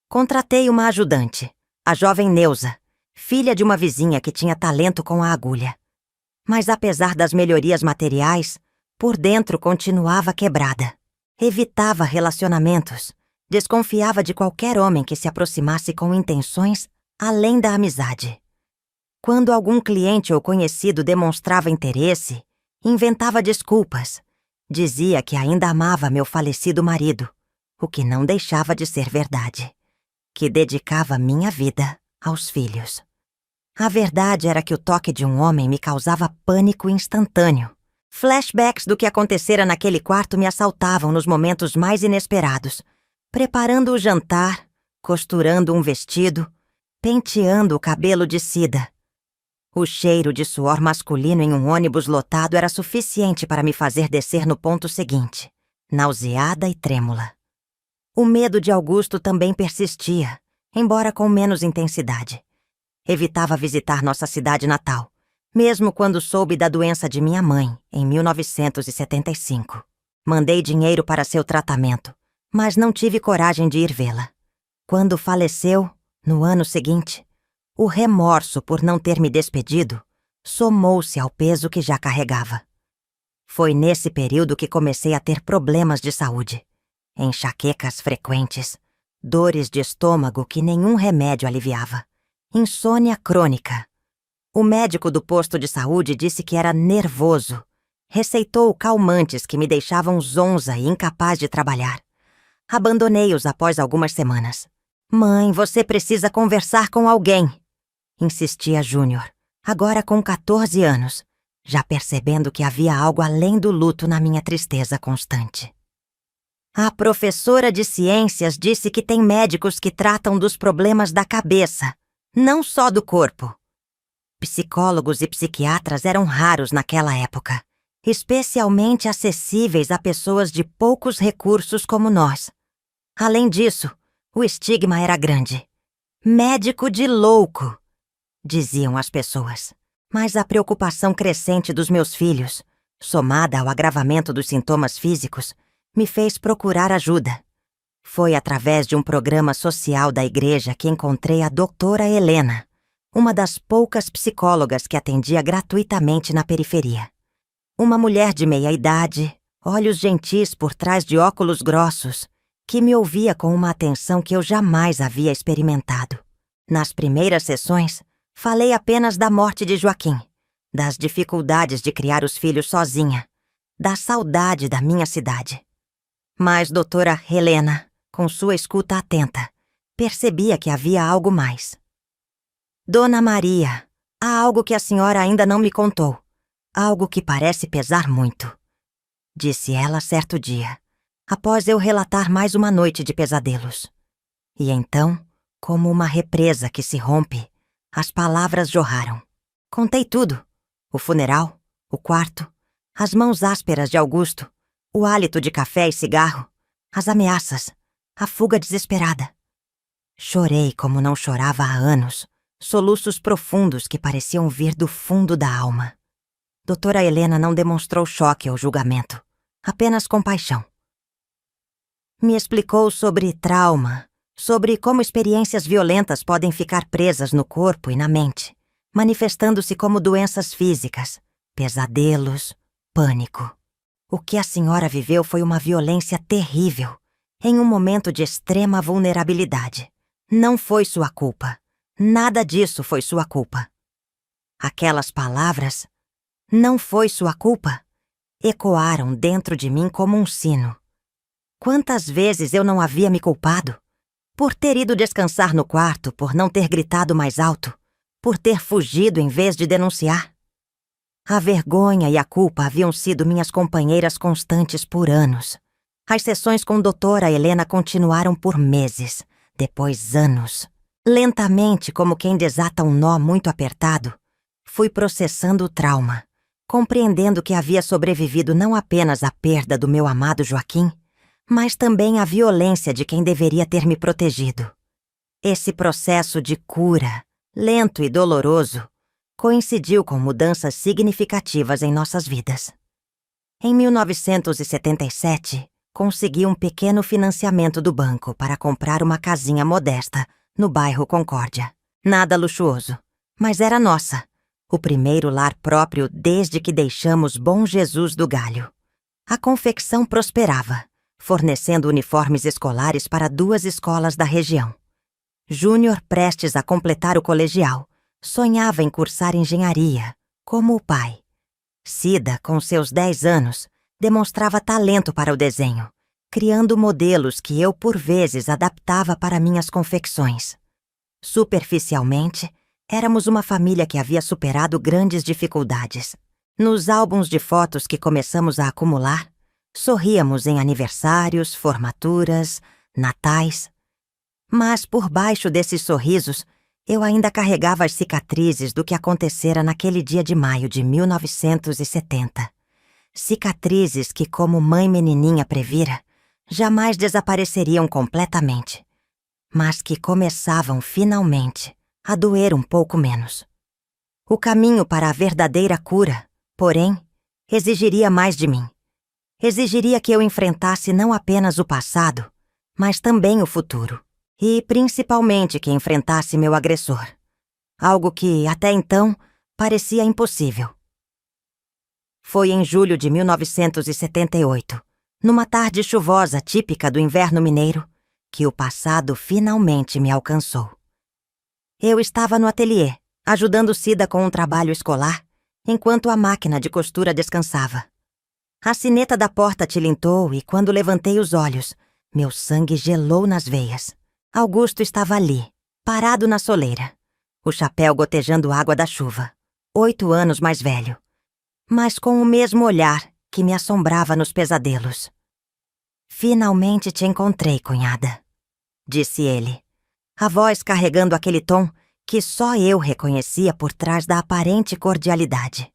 Contratei uma ajudante, a jovem Neuza, filha de uma vizinha que tinha talento com a agulha. Mas apesar das melhorias materiais, por dentro continuava quebrada. Evitava relacionamentos, desconfiava de qualquer homem que se aproximasse com intenções além da amizade. Quando algum cliente ou conhecido demonstrava interesse, inventava desculpas. Dizia que ainda amava meu falecido marido, o que não deixava de ser verdade. Que dedicava minha vida aos filhos. A verdade era que o toque de um homem me causava pânico instantâneo. Flashbacks do que acontecera naquele quarto me assaltavam nos momentos mais inesperados, preparando o jantar, costurando um vestido, penteando o cabelo de Cida. O cheiro de suor masculino em um ônibus lotado era suficiente para me fazer descer no ponto seguinte, nauseada e trêmula. O medo de Augusto também persistia, embora com menos intensidade. Evitava visitar nossa cidade natal, mesmo quando soube da doença de minha mãe, em 1975. Mandei dinheiro para seu tratamento, mas não tive coragem de ir vê-la. Quando faleceu, no ano seguinte, o remorso por não ter me despedido somou-se ao peso que já carregava. Foi nesse período que comecei a ter problemas de saúde. Enxaquecas frequentes, dores de estômago que nenhum remédio aliviava, insônia crônica. O médico do posto de saúde disse que era nervoso. Receitou calmantes que me deixavam zonza e incapaz de trabalhar. Abandonei-os após algumas semanas. "Mãe, você precisa conversar com alguém", insistia Júnior, agora com 14 anos, já percebendo que havia algo além do luto na minha tristeza constante. "A professora de ciências disse que tem médicos que tratam dos problemas da cabeça, não só do corpo." Psicólogos e psiquiatras eram raros naquela época, especialmente acessíveis a pessoas de poucos recursos como nós. Além disso, o estigma era grande. "Médico de louco", diziam as pessoas. Mas a preocupação crescente dos meus filhos, somada ao agravamento dos sintomas físicos, me fez procurar ajuda. Foi através de um programa social da igreja que encontrei a doutora Helena, uma das poucas psicólogas que atendia gratuitamente na periferia. Uma mulher de meia-idade, olhos gentis por trás de óculos grossos, que me ouvia com uma atenção que eu jamais havia experimentado. Nas primeiras sessões, falei apenas da morte de Joaquim, das dificuldades de criar os filhos sozinha, da saudade da minha cidade. Mas doutora Helena, com sua escuta atenta, percebia que havia algo mais. "Dona Maria, há algo que a senhora ainda não me contou. Algo que parece pesar muito", disse ela certo dia, após eu relatar mais uma noite de pesadelos. E então, como uma represa que se rompe, as palavras jorraram. Contei tudo: o funeral, o quarto, as mãos ásperas de Augusto, o hálito de café e cigarro, as ameaças, a fuga desesperada. Chorei como não chorava há anos, soluços profundos que pareciam vir do fundo da alma. Doutora Helena não demonstrou choque ou julgamento, apenas compaixão. Me explicou sobre trauma, sobre como experiências violentas podem ficar presas no corpo e na mente, manifestando-se como doenças físicas, pesadelos, pânico. O que a senhora viveu foi uma violência terrível, em um momento de extrema vulnerabilidade. Não foi sua culpa. Nada disso foi sua culpa. Aquelas palavras, "não foi sua culpa", ecoaram dentro de mim como um sino. Quantas vezes eu não havia me culpado? Por ter ido descansar no quarto, por não ter gritado mais alto, por ter fugido em vez de denunciar. A vergonha e a culpa haviam sido minhas companheiras constantes por anos. As sessões com doutora Helena continuaram por meses, depois anos. Lentamente, como quem desata um nó muito apertado, fui processando o trauma, compreendendo que havia sobrevivido não apenas à perda do meu amado Joaquim, mas também à violência de quem deveria ter me protegido. Esse processo de cura, lento e doloroso, coincidiu com mudanças significativas em nossas vidas. Em 1977, consegui um pequeno financiamento do banco para comprar uma casinha modesta no bairro Concórdia. Nada luxuoso, mas era nossa. O primeiro lar próprio desde que deixamos Bom Jesus do Galho. A confecção prosperava, fornecendo uniformes escolares para 2 escolas da região. Júnior, prestes a completar o colegial, sonhava em cursar engenharia, como o pai. Cida, com seus 10 anos, demonstrava talento para o desenho, criando modelos que eu, por vezes, adaptava para minhas confecções. Superficialmente, éramos uma família que havia superado grandes dificuldades. Nos álbuns de fotos que começamos a acumular, sorríamos em aniversários, formaturas, natais. Mas por baixo desses sorrisos, eu ainda carregava as cicatrizes do que acontecera naquele dia de maio de 1970. Cicatrizes que, como mãe menininha previra, jamais desapareceriam completamente, mas que começavam finalmente a doer um pouco menos. O caminho para a verdadeira cura, porém, exigiria mais de mim. Exigiria que eu enfrentasse não apenas o passado, mas também o futuro. E, principalmente, que enfrentasse meu agressor. Algo que, até então, parecia impossível. Foi em julho de 1978, numa tarde chuvosa típica do inverno mineiro, que o passado finalmente me alcançou. Eu estava no ateliê, ajudando Cida com um trabalho escolar, enquanto a máquina de costura descansava. A sineta da porta tilintou e, quando levantei os olhos, meu sangue gelou nas veias. Augusto estava ali, parado na soleira, o chapéu gotejando água da chuva, 8 anos mais velho, mas com o mesmo olhar que me assombrava nos pesadelos. "Finalmente te encontrei, cunhada", disse ele, a voz carregando aquele tom que só eu reconhecia por trás da aparente cordialidade.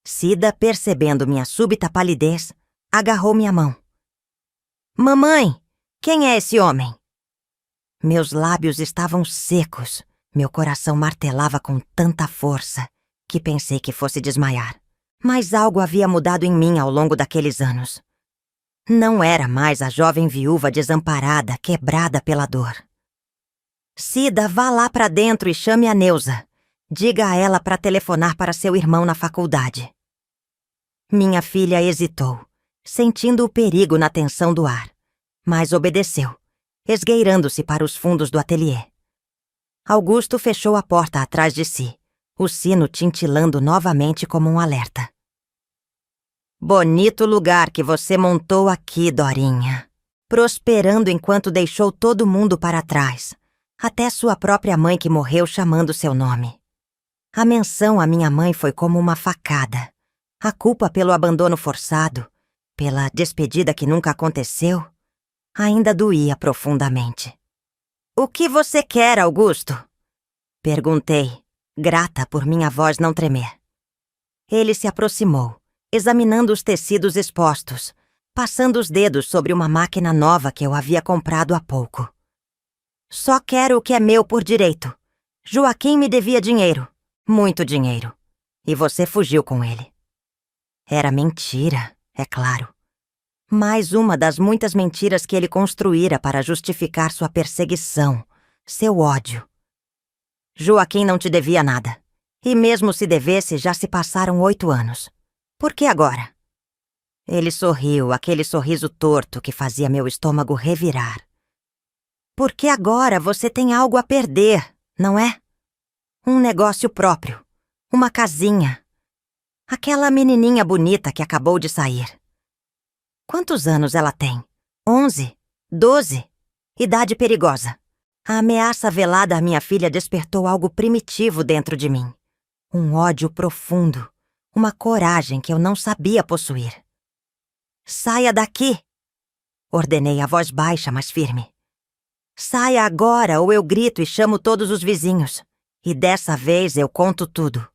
Cida, percebendo minha súbita palidez, agarrou minha mão. "Mamãe, quem é esse homem?" Meus lábios estavam secos, meu coração martelava com tanta força que pensei que fosse desmaiar. Mas algo havia mudado em mim ao longo daqueles anos. Não era mais a jovem viúva desamparada, quebrada pela dor. "Cida, vá lá pra dentro e chame a Neuza. Diga a ela para telefonar para seu irmão na faculdade." Minha filha hesitou, sentindo o perigo na tensão do ar, mas obedeceu, esgueirando-se para os fundos do ateliê. Augusto fechou a porta atrás de si, o sino tintilando novamente como um alerta. "Bonito lugar que você montou aqui, Dorinha." Prosperando enquanto deixou todo mundo para trás, até sua própria mãe que morreu chamando seu nome. A menção à minha mãe foi como uma facada. A culpa pelo abandono forçado, pela despedida que nunca aconteceu, ainda doía profundamente. "O que você quer, Augusto?" perguntei, grata por minha voz não tremer. Ele se aproximou, examinando os tecidos expostos, passando os dedos sobre uma máquina nova que eu havia comprado há pouco. "Só quero o que é meu por direito. Joaquim me devia dinheiro, muito dinheiro, e você fugiu com ele." Era mentira, é claro. Mais uma das muitas mentiras que ele construíra para justificar sua perseguição, seu ódio. "Joaquim não te devia nada. E mesmo se devesse, já se passaram 8 anos. Por que agora?" Ele sorriu, aquele sorriso torto que fazia meu estômago revirar. "Porque agora você tem algo a perder, não é? Um negócio próprio, uma casinha. Aquela menininha bonita que acabou de sair. Quantos anos ela tem? 11? 12? Idade perigosa." A ameaça velada à minha filha despertou algo primitivo dentro de mim. Um ódio profundo, uma coragem que eu não sabia possuir. "Saia daqui!" ordenei a voz baixa, mas firme. "Saia agora ou eu grito e chamo todos os vizinhos. E dessa vez eu conto tudo.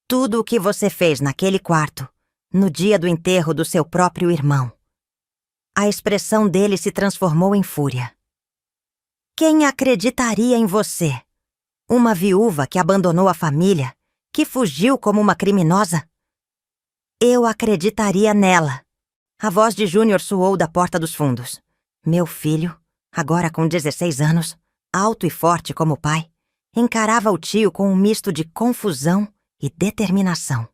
Tudo o que você fez naquele quarto, no dia do enterro do seu próprio irmão." A expressão dele se transformou em fúria. "Quem acreditaria em você? Uma viúva que abandonou a família, que fugiu como uma criminosa? Eu acreditaria nela." A voz de Júnior soou da porta dos fundos. Meu filho, agora com 16 anos, alto e forte como o pai, Encarava o tio com um misto de confusão e determinação.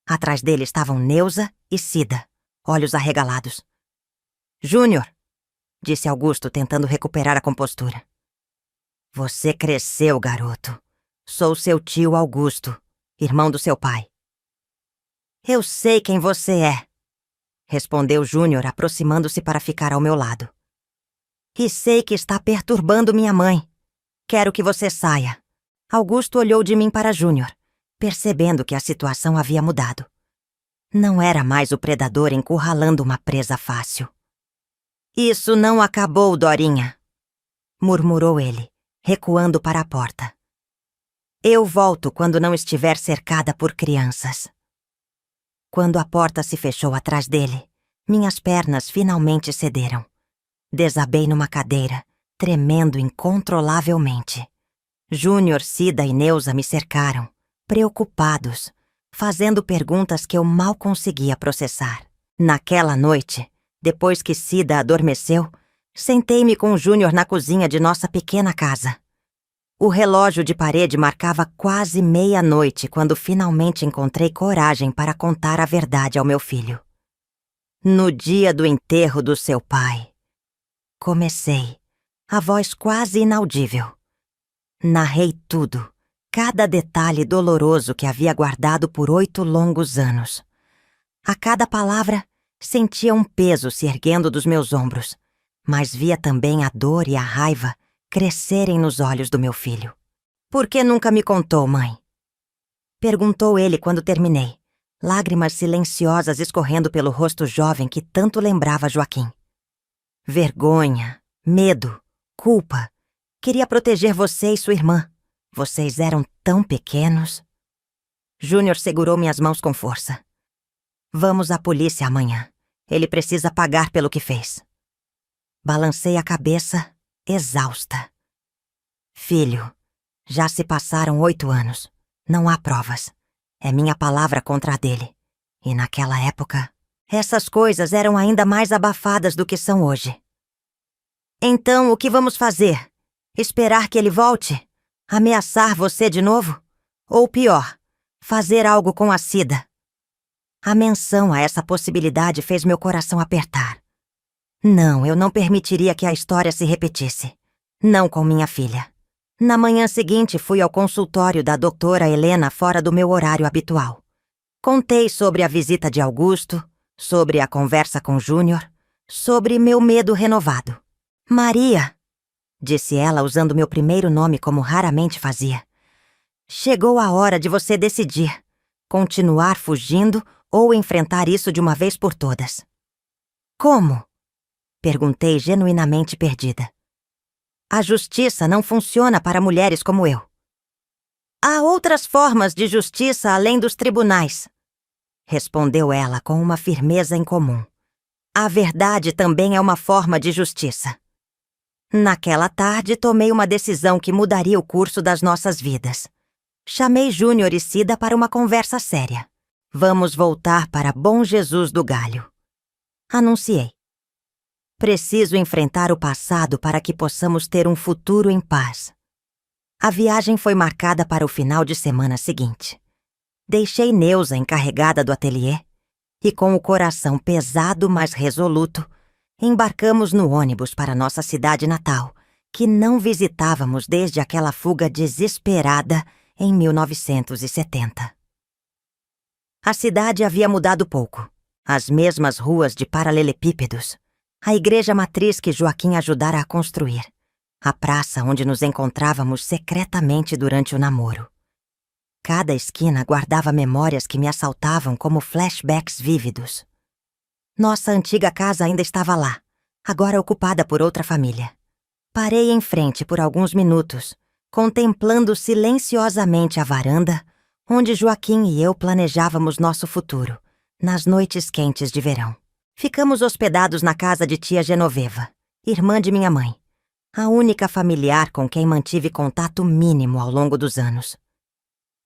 Atrás dele estavam Neuza e Cida, olhos arregalados. Júnior, disse Augusto, tentando recuperar a compostura. Você cresceu, garoto. Sou seu tio Augusto, irmão do seu pai. Eu sei quem você é, respondeu Júnior, aproximando-se para ficar ao meu lado. E sei que está perturbando minha mãe. Quero que você saia. Augusto olhou de mim para Júnior, percebendo que a situação havia mudado. Não era mais o predador encurralando uma presa fácil. Isso não acabou, Dorinha, murmurou ele, recuando para a porta. Eu volto quando não estiver cercada por crianças. Quando a porta se fechou atrás dele, minhas pernas finalmente cederam. Desabei numa cadeira, tremendo incontrolavelmente. Júnior, Cida e Neuza me cercaram, preocupados, fazendo perguntas que eu mal conseguia processar. Naquela noite, depois que Cida adormeceu, sentei-me com Júnior na cozinha de nossa pequena casa. O relógio de parede marcava quase meia-noite quando finalmente encontrei coragem para contar a verdade ao meu filho. No dia do enterro do seu pai, comecei, a voz quase inaudível. Narrei tudo, cada detalhe doloroso que havia guardado por 8 longos anos. A cada palavra, sentia um peso se erguendo dos meus ombros, mas via também a dor e a raiva crescerem nos olhos do meu filho. Por que nunca me contou, mãe? Perguntou ele quando terminei, lágrimas silenciosas escorrendo pelo rosto jovem que tanto lembrava Joaquim. Vergonha, medo, culpa. Queria proteger você e sua irmã. Vocês eram tão pequenos. Júnior segurou minhas mãos com força. Vamos à polícia amanhã. Ele precisa pagar pelo que fez. Balancei a cabeça, exausta. Filho, já se passaram 8 anos. Não há provas. É minha palavra contra a dele. E naquela época, essas coisas eram ainda mais abafadas do que são hoje. Então, o que vamos fazer? Esperar que ele volte? Ameaçar você de novo? Ou pior, fazer algo com a Cida? A menção a essa possibilidade fez meu coração apertar. Não, eu não permitiria que a história se repetisse. Não com minha filha. Na manhã seguinte, fui ao consultório da doutora Helena fora do meu horário habitual. Contei sobre a visita de Augusto, sobre a conversa com Júnior, sobre meu medo renovado. Maria, disse ela usando meu primeiro nome como raramente fazia. Chegou a hora de você decidir. Continuar fugindo ou enfrentar isso de uma vez por todas. Como? Perguntei genuinamente perdida. A justiça não funciona para mulheres como eu. Há outras formas de justiça além dos tribunais, respondeu ela com uma firmeza incomum. A verdade também é uma forma de justiça. Naquela tarde, tomei uma decisão que mudaria o curso das nossas vidas. Chamei Júnior e Cida para uma conversa séria. Vamos voltar para Bom Jesus do Galho. Anunciei. Preciso enfrentar o passado para que possamos ter um futuro em paz. A viagem foi marcada para o final de semana seguinte. Deixei Neuza encarregada do ateliê e, com o coração pesado, mas resoluto, embarcamos no ônibus para nossa cidade natal, que não visitávamos desde aquela fuga desesperada em 1970. A cidade havia mudado pouco. As mesmas ruas de paralelepípedos, a igreja matriz que Joaquim ajudara a construir, a praça onde nos encontrávamos secretamente durante o namoro. Cada esquina guardava memórias que me assaltavam como flashbacks vívidos. Nossa antiga casa ainda estava lá, agora ocupada por outra família. Parei em frente por alguns minutos, contemplando silenciosamente a varanda onde Joaquim e eu planejávamos nosso futuro, nas noites quentes de verão. Ficamos hospedados na casa de tia Genoveva, irmã de minha mãe, a única familiar com quem mantive contato mínimo ao longo dos anos.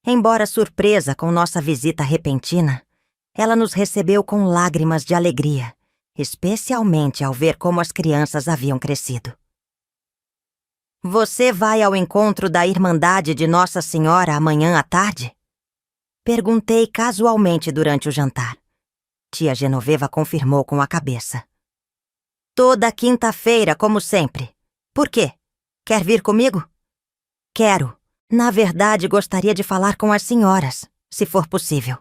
Embora surpresa com nossa visita repentina, ela nos recebeu com lágrimas de alegria, especialmente ao ver como as crianças haviam crescido. Você vai ao encontro da Irmandade de Nossa Senhora amanhã à tarde? Perguntei casualmente durante o jantar. Tia Genoveva confirmou com a cabeça. Toda quinta-feira, como sempre. Por quê? Quer vir comigo? Quero. Na verdade, gostaria de falar com as senhoras, se for possível.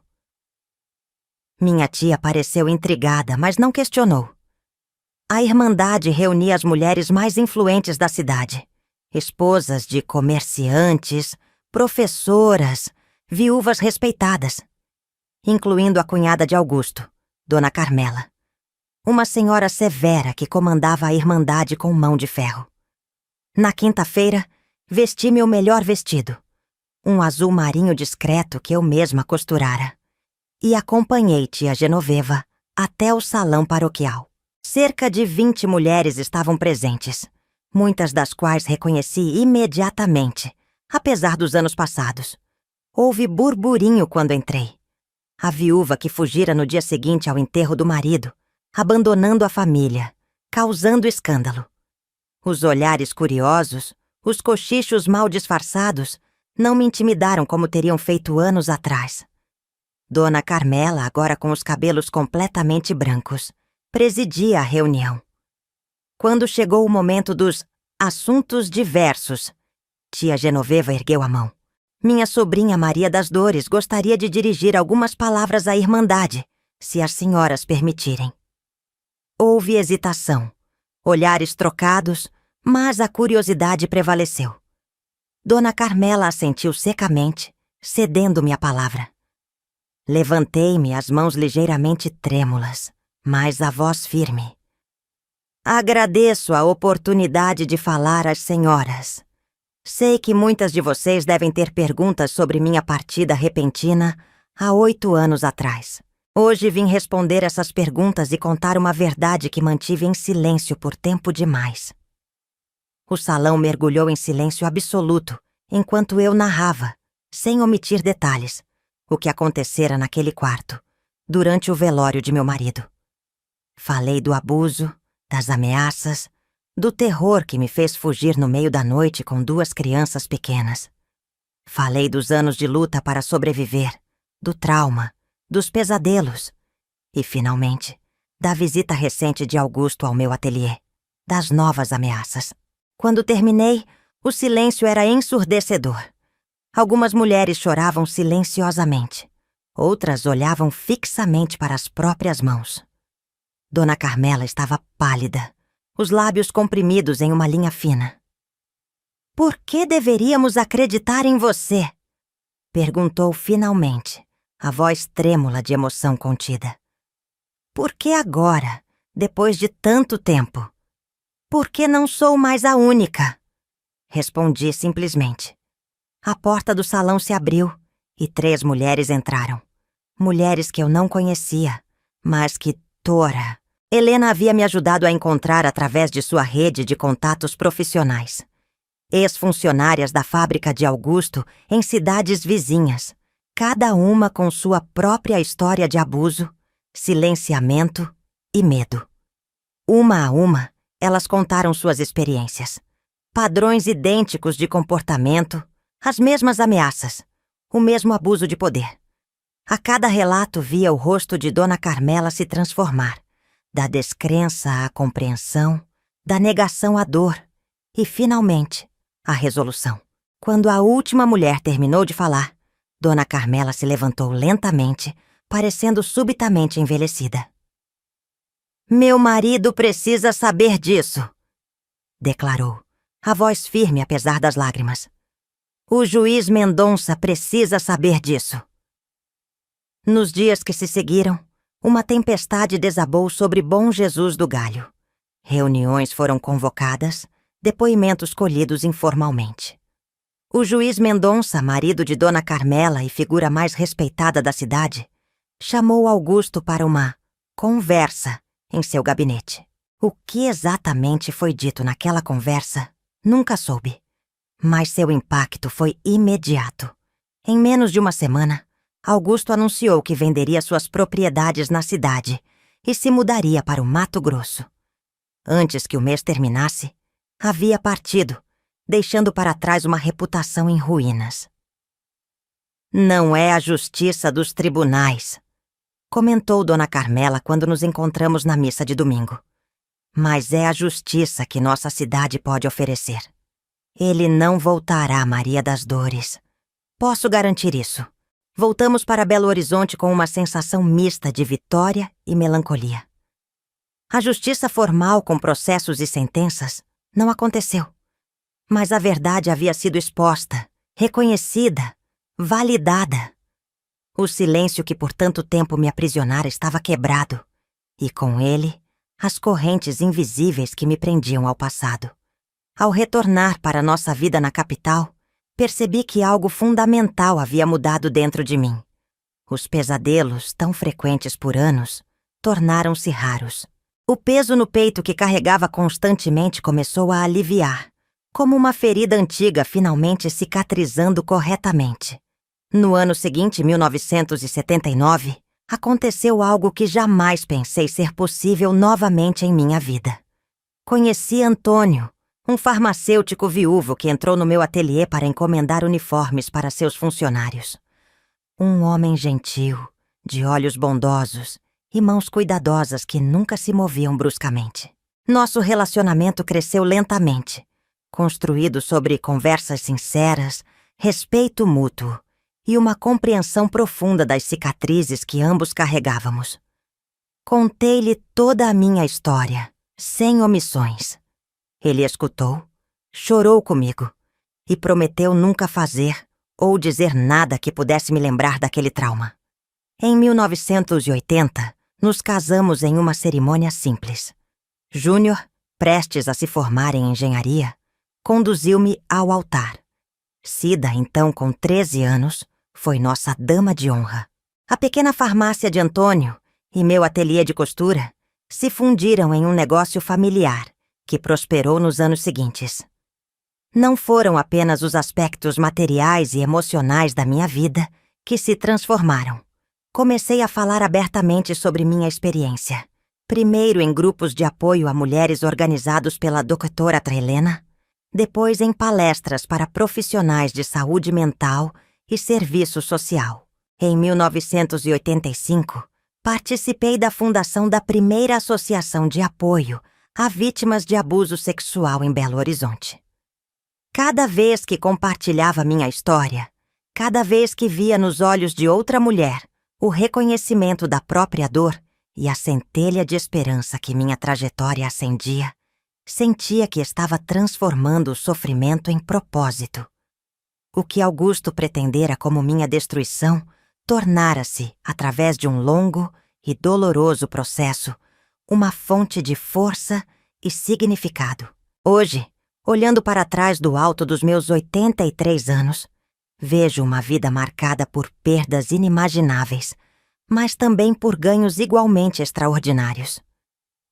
Minha tia pareceu intrigada, mas não questionou. A Irmandade reunia as mulheres mais influentes da cidade. Esposas de comerciantes, professoras, viúvas respeitadas, incluindo a cunhada de Augusto, Dona Carmela, uma senhora severa que comandava a Irmandade com mão de ferro. Na quinta-feira, vesti meu melhor vestido, um azul marinho discreto que eu mesma costurara, e acompanhei tia Genoveva até o salão paroquial. Cerca de 20 mulheres estavam presentes, muitas das quais reconheci imediatamente, apesar dos anos passados. Houve burburinho quando entrei. A viúva que fugira no dia seguinte ao enterro do marido, abandonando a família, causando escândalo. Os olhares curiosos, os cochichos mal disfarçados, não me intimidaram como teriam feito anos atrás. Dona Carmela, agora com os cabelos completamente brancos, presidia a reunião. Quando chegou o momento dos assuntos diversos, tia Genoveva ergueu a mão. Minha sobrinha Maria das Dores gostaria de dirigir algumas palavras à Irmandade, se as senhoras permitirem. Houve hesitação, olhares trocados, mas a curiosidade prevaleceu. Dona Carmela assentiu secamente, cedendo-me a palavra. Levantei-me, as mãos ligeiramente trêmulas, mas a voz firme. Agradeço a oportunidade de falar às senhoras. Sei que muitas de vocês devem ter perguntas sobre minha partida repentina há 8 anos atrás. Hoje vim responder essas perguntas e contar uma verdade que mantive em silêncio por tempo demais. O salão mergulhou em silêncio absoluto enquanto eu narrava, sem omitir detalhes, o que acontecera naquele quarto, durante o velório de meu marido. Falei do abuso, das ameaças, do terror que me fez fugir no meio da noite com 2 crianças pequenas. Falei dos anos de luta para sobreviver, do trauma, dos pesadelos e, finalmente, da visita recente de Augusto ao meu ateliê, das novas ameaças. Quando terminei, o silêncio era ensurdecedor. Algumas mulheres choravam silenciosamente, outras olhavam fixamente para as próprias mãos. Dona Carmela estava pálida, os lábios comprimidos em uma linha fina. Por que deveríamos acreditar em você? Perguntou finalmente, a voz trêmula de emoção contida. Por que agora, depois de tanto tempo? Por que não sou mais a única? Respondi simplesmente. A porta do salão se abriu e 3 mulheres entraram. Mulheres que eu não conhecia, mas que, tora, Helena havia me ajudado a encontrar através de sua rede de contatos profissionais. Ex-funcionárias da fábrica de Augusto em cidades vizinhas, cada uma com sua própria história de abuso, silenciamento e medo. Uma a uma, elas contaram suas experiências. Padrões idênticos de comportamento, as mesmas ameaças, o mesmo abuso de poder. A cada relato via o rosto de Dona Carmela se transformar, da descrença à compreensão, da negação à dor e, finalmente, à resolução. Quando a última mulher terminou de falar, Dona Carmela se levantou lentamente, parecendo subitamente envelhecida. Meu marido precisa saber disso, declarou, a voz firme apesar das lágrimas. O juiz Mendonça precisa saber disso. Nos dias que se seguiram, uma tempestade desabou sobre Bom Jesus do Galho. Reuniões foram convocadas, depoimentos colhidos informalmente. O juiz Mendonça, marido de Dona Carmela e figura mais respeitada da cidade, chamou Augusto para uma conversa em seu gabinete. O que exatamente foi dito naquela conversa, nunca soube. Mas seu impacto foi imediato. Em menos de uma semana, Augusto anunciou que venderia suas propriedades na cidade e se mudaria para o Mato Grosso. Antes que o mês terminasse, havia partido, deixando para trás uma reputação em ruínas. Não é a justiça dos tribunais, comentou Dona Carmela quando nos encontramos na missa de domingo. Mas é a justiça que nossa cidade pode oferecer. Ele não voltará, Maria das Dores. Posso garantir isso. Voltamos para Belo Horizonte com uma sensação mista de vitória e melancolia. A justiça formal com processos e sentenças não aconteceu. Mas a verdade havia sido exposta, reconhecida, validada. O silêncio que por tanto tempo me aprisionara estava quebrado, e com ele, as correntes invisíveis que me prendiam ao passado. Ao retornar para nossa vida na capital, percebi que algo fundamental havia mudado dentro de mim. Os pesadelos, tão frequentes por anos, tornaram-se raros. O peso no peito que carregava constantemente começou a aliviar, como uma ferida antiga finalmente cicatrizando corretamente. No ano seguinte, 1979, aconteceu algo que jamais pensei ser possível novamente em minha vida. Conheci Antônio, um farmacêutico viúvo que entrou no meu ateliê para encomendar uniformes para seus funcionários. Um homem gentil, de olhos bondosos e mãos cuidadosas que nunca se moviam bruscamente. Nosso relacionamento cresceu lentamente, construído sobre conversas sinceras, respeito mútuo e uma compreensão profunda das cicatrizes que ambos carregávamos. Contei-lhe toda a minha história, sem omissões. Ele escutou, chorou comigo e prometeu nunca fazer ou dizer nada que pudesse me lembrar daquele trauma. Em 1980, nos casamos em uma cerimônia simples. Júnior, prestes a se formar em engenharia, conduziu-me ao altar. Cida, então com 13 anos, foi nossa dama de honra. A pequena farmácia de Antônio e meu ateliê de costura se fundiram em um negócio familiar que prosperou nos anos seguintes. Não foram apenas os aspectos materiais e emocionais da minha vida que se transformaram. Comecei a falar abertamente sobre minha experiência, primeiro em grupos de apoio a mulheres organizados pela doutora Trelena, depois em palestras para profissionais de saúde mental e serviço social. Em 1985, participei da fundação da primeira associação de apoio a vítimas de abuso sexual em Belo Horizonte. Cada vez que compartilhava minha história, cada vez que via nos olhos de outra mulher o reconhecimento da própria dor e a centelha de esperança que minha trajetória acendia, sentia que estava transformando o sofrimento em propósito. O que Augusto pretendera como minha destruição tornara-se, através de um longo e doloroso processo, uma fonte de força e significado. Hoje, olhando para trás do alto dos meus 83 anos, vejo uma vida marcada por perdas inimagináveis, mas também por ganhos igualmente extraordinários.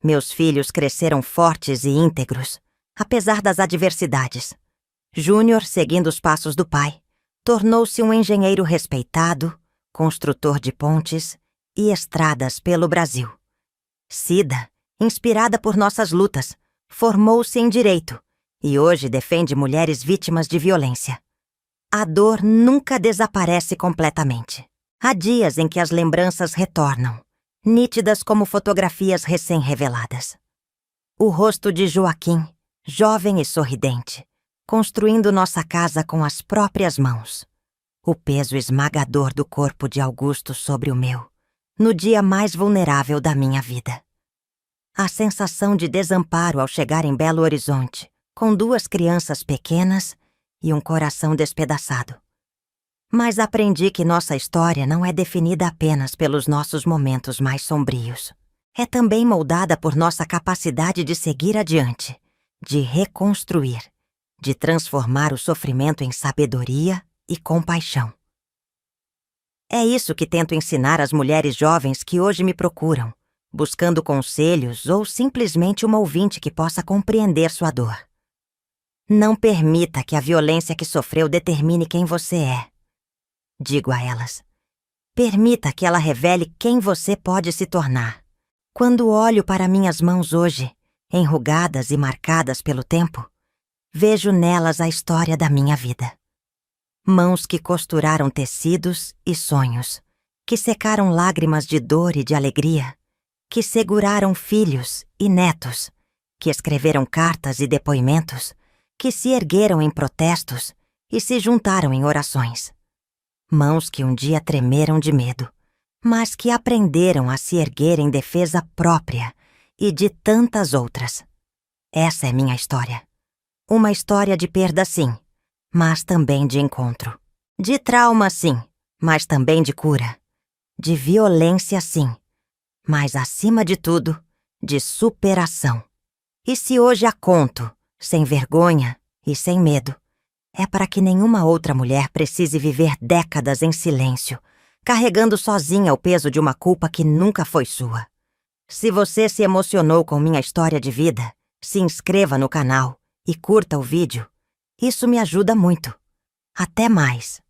Meus filhos cresceram fortes e íntegros, apesar das adversidades. Júnior, seguindo os passos do pai, tornou-se um engenheiro respeitado, construtor de pontes e estradas pelo Brasil. Cida, inspirada por nossas lutas, formou-se em direito e hoje defende mulheres vítimas de violência. A dor nunca desaparece completamente. Há dias em que as lembranças retornam, nítidas como fotografias recém-reveladas. O rosto de Joaquim, jovem e sorridente, construindo nossa casa com as próprias mãos. O peso esmagador do corpo de Augusto sobre o meu, no dia mais vulnerável da minha vida. A sensação de desamparo ao chegar em Belo Horizonte, com 2 crianças pequenas e um coração despedaçado. Mas aprendi que nossa história não é definida apenas pelos nossos momentos mais sombrios. É também moldada por nossa capacidade de seguir adiante, de reconstruir, de transformar o sofrimento em sabedoria e compaixão. É isso que tento ensinar às mulheres jovens que hoje me procuram, buscando conselhos ou simplesmente uma ouvinte que possa compreender sua dor. Não permita que a violência que sofreu determine quem você é. Digo a elas, permita que ela revele quem você pode se tornar. Quando olho para minhas mãos hoje, enrugadas e marcadas pelo tempo, Vejo nelas a história da minha vida. Mãos que costuraram tecidos e sonhos, que secaram lágrimas de dor e de alegria, que seguraram filhos e netos, que escreveram cartas e depoimentos, que se ergueram em protestos e se juntaram em orações. Mãos que um dia tremeram de medo, mas que aprenderam a se erguer em defesa própria e de tantas outras. Essa é minha história. Uma história de perda, sim, mas também de encontro. De trauma, sim, mas também de cura. De violência, sim, mas acima de tudo, de superação. E se hoje a conto, sem vergonha e sem medo, é para que nenhuma outra mulher precise viver décadas em silêncio, carregando sozinha o peso de uma culpa que nunca foi sua. Se você se emocionou com minha história de vida, se inscreva no canal e curta o vídeo. Isso me ajuda muito. Até mais!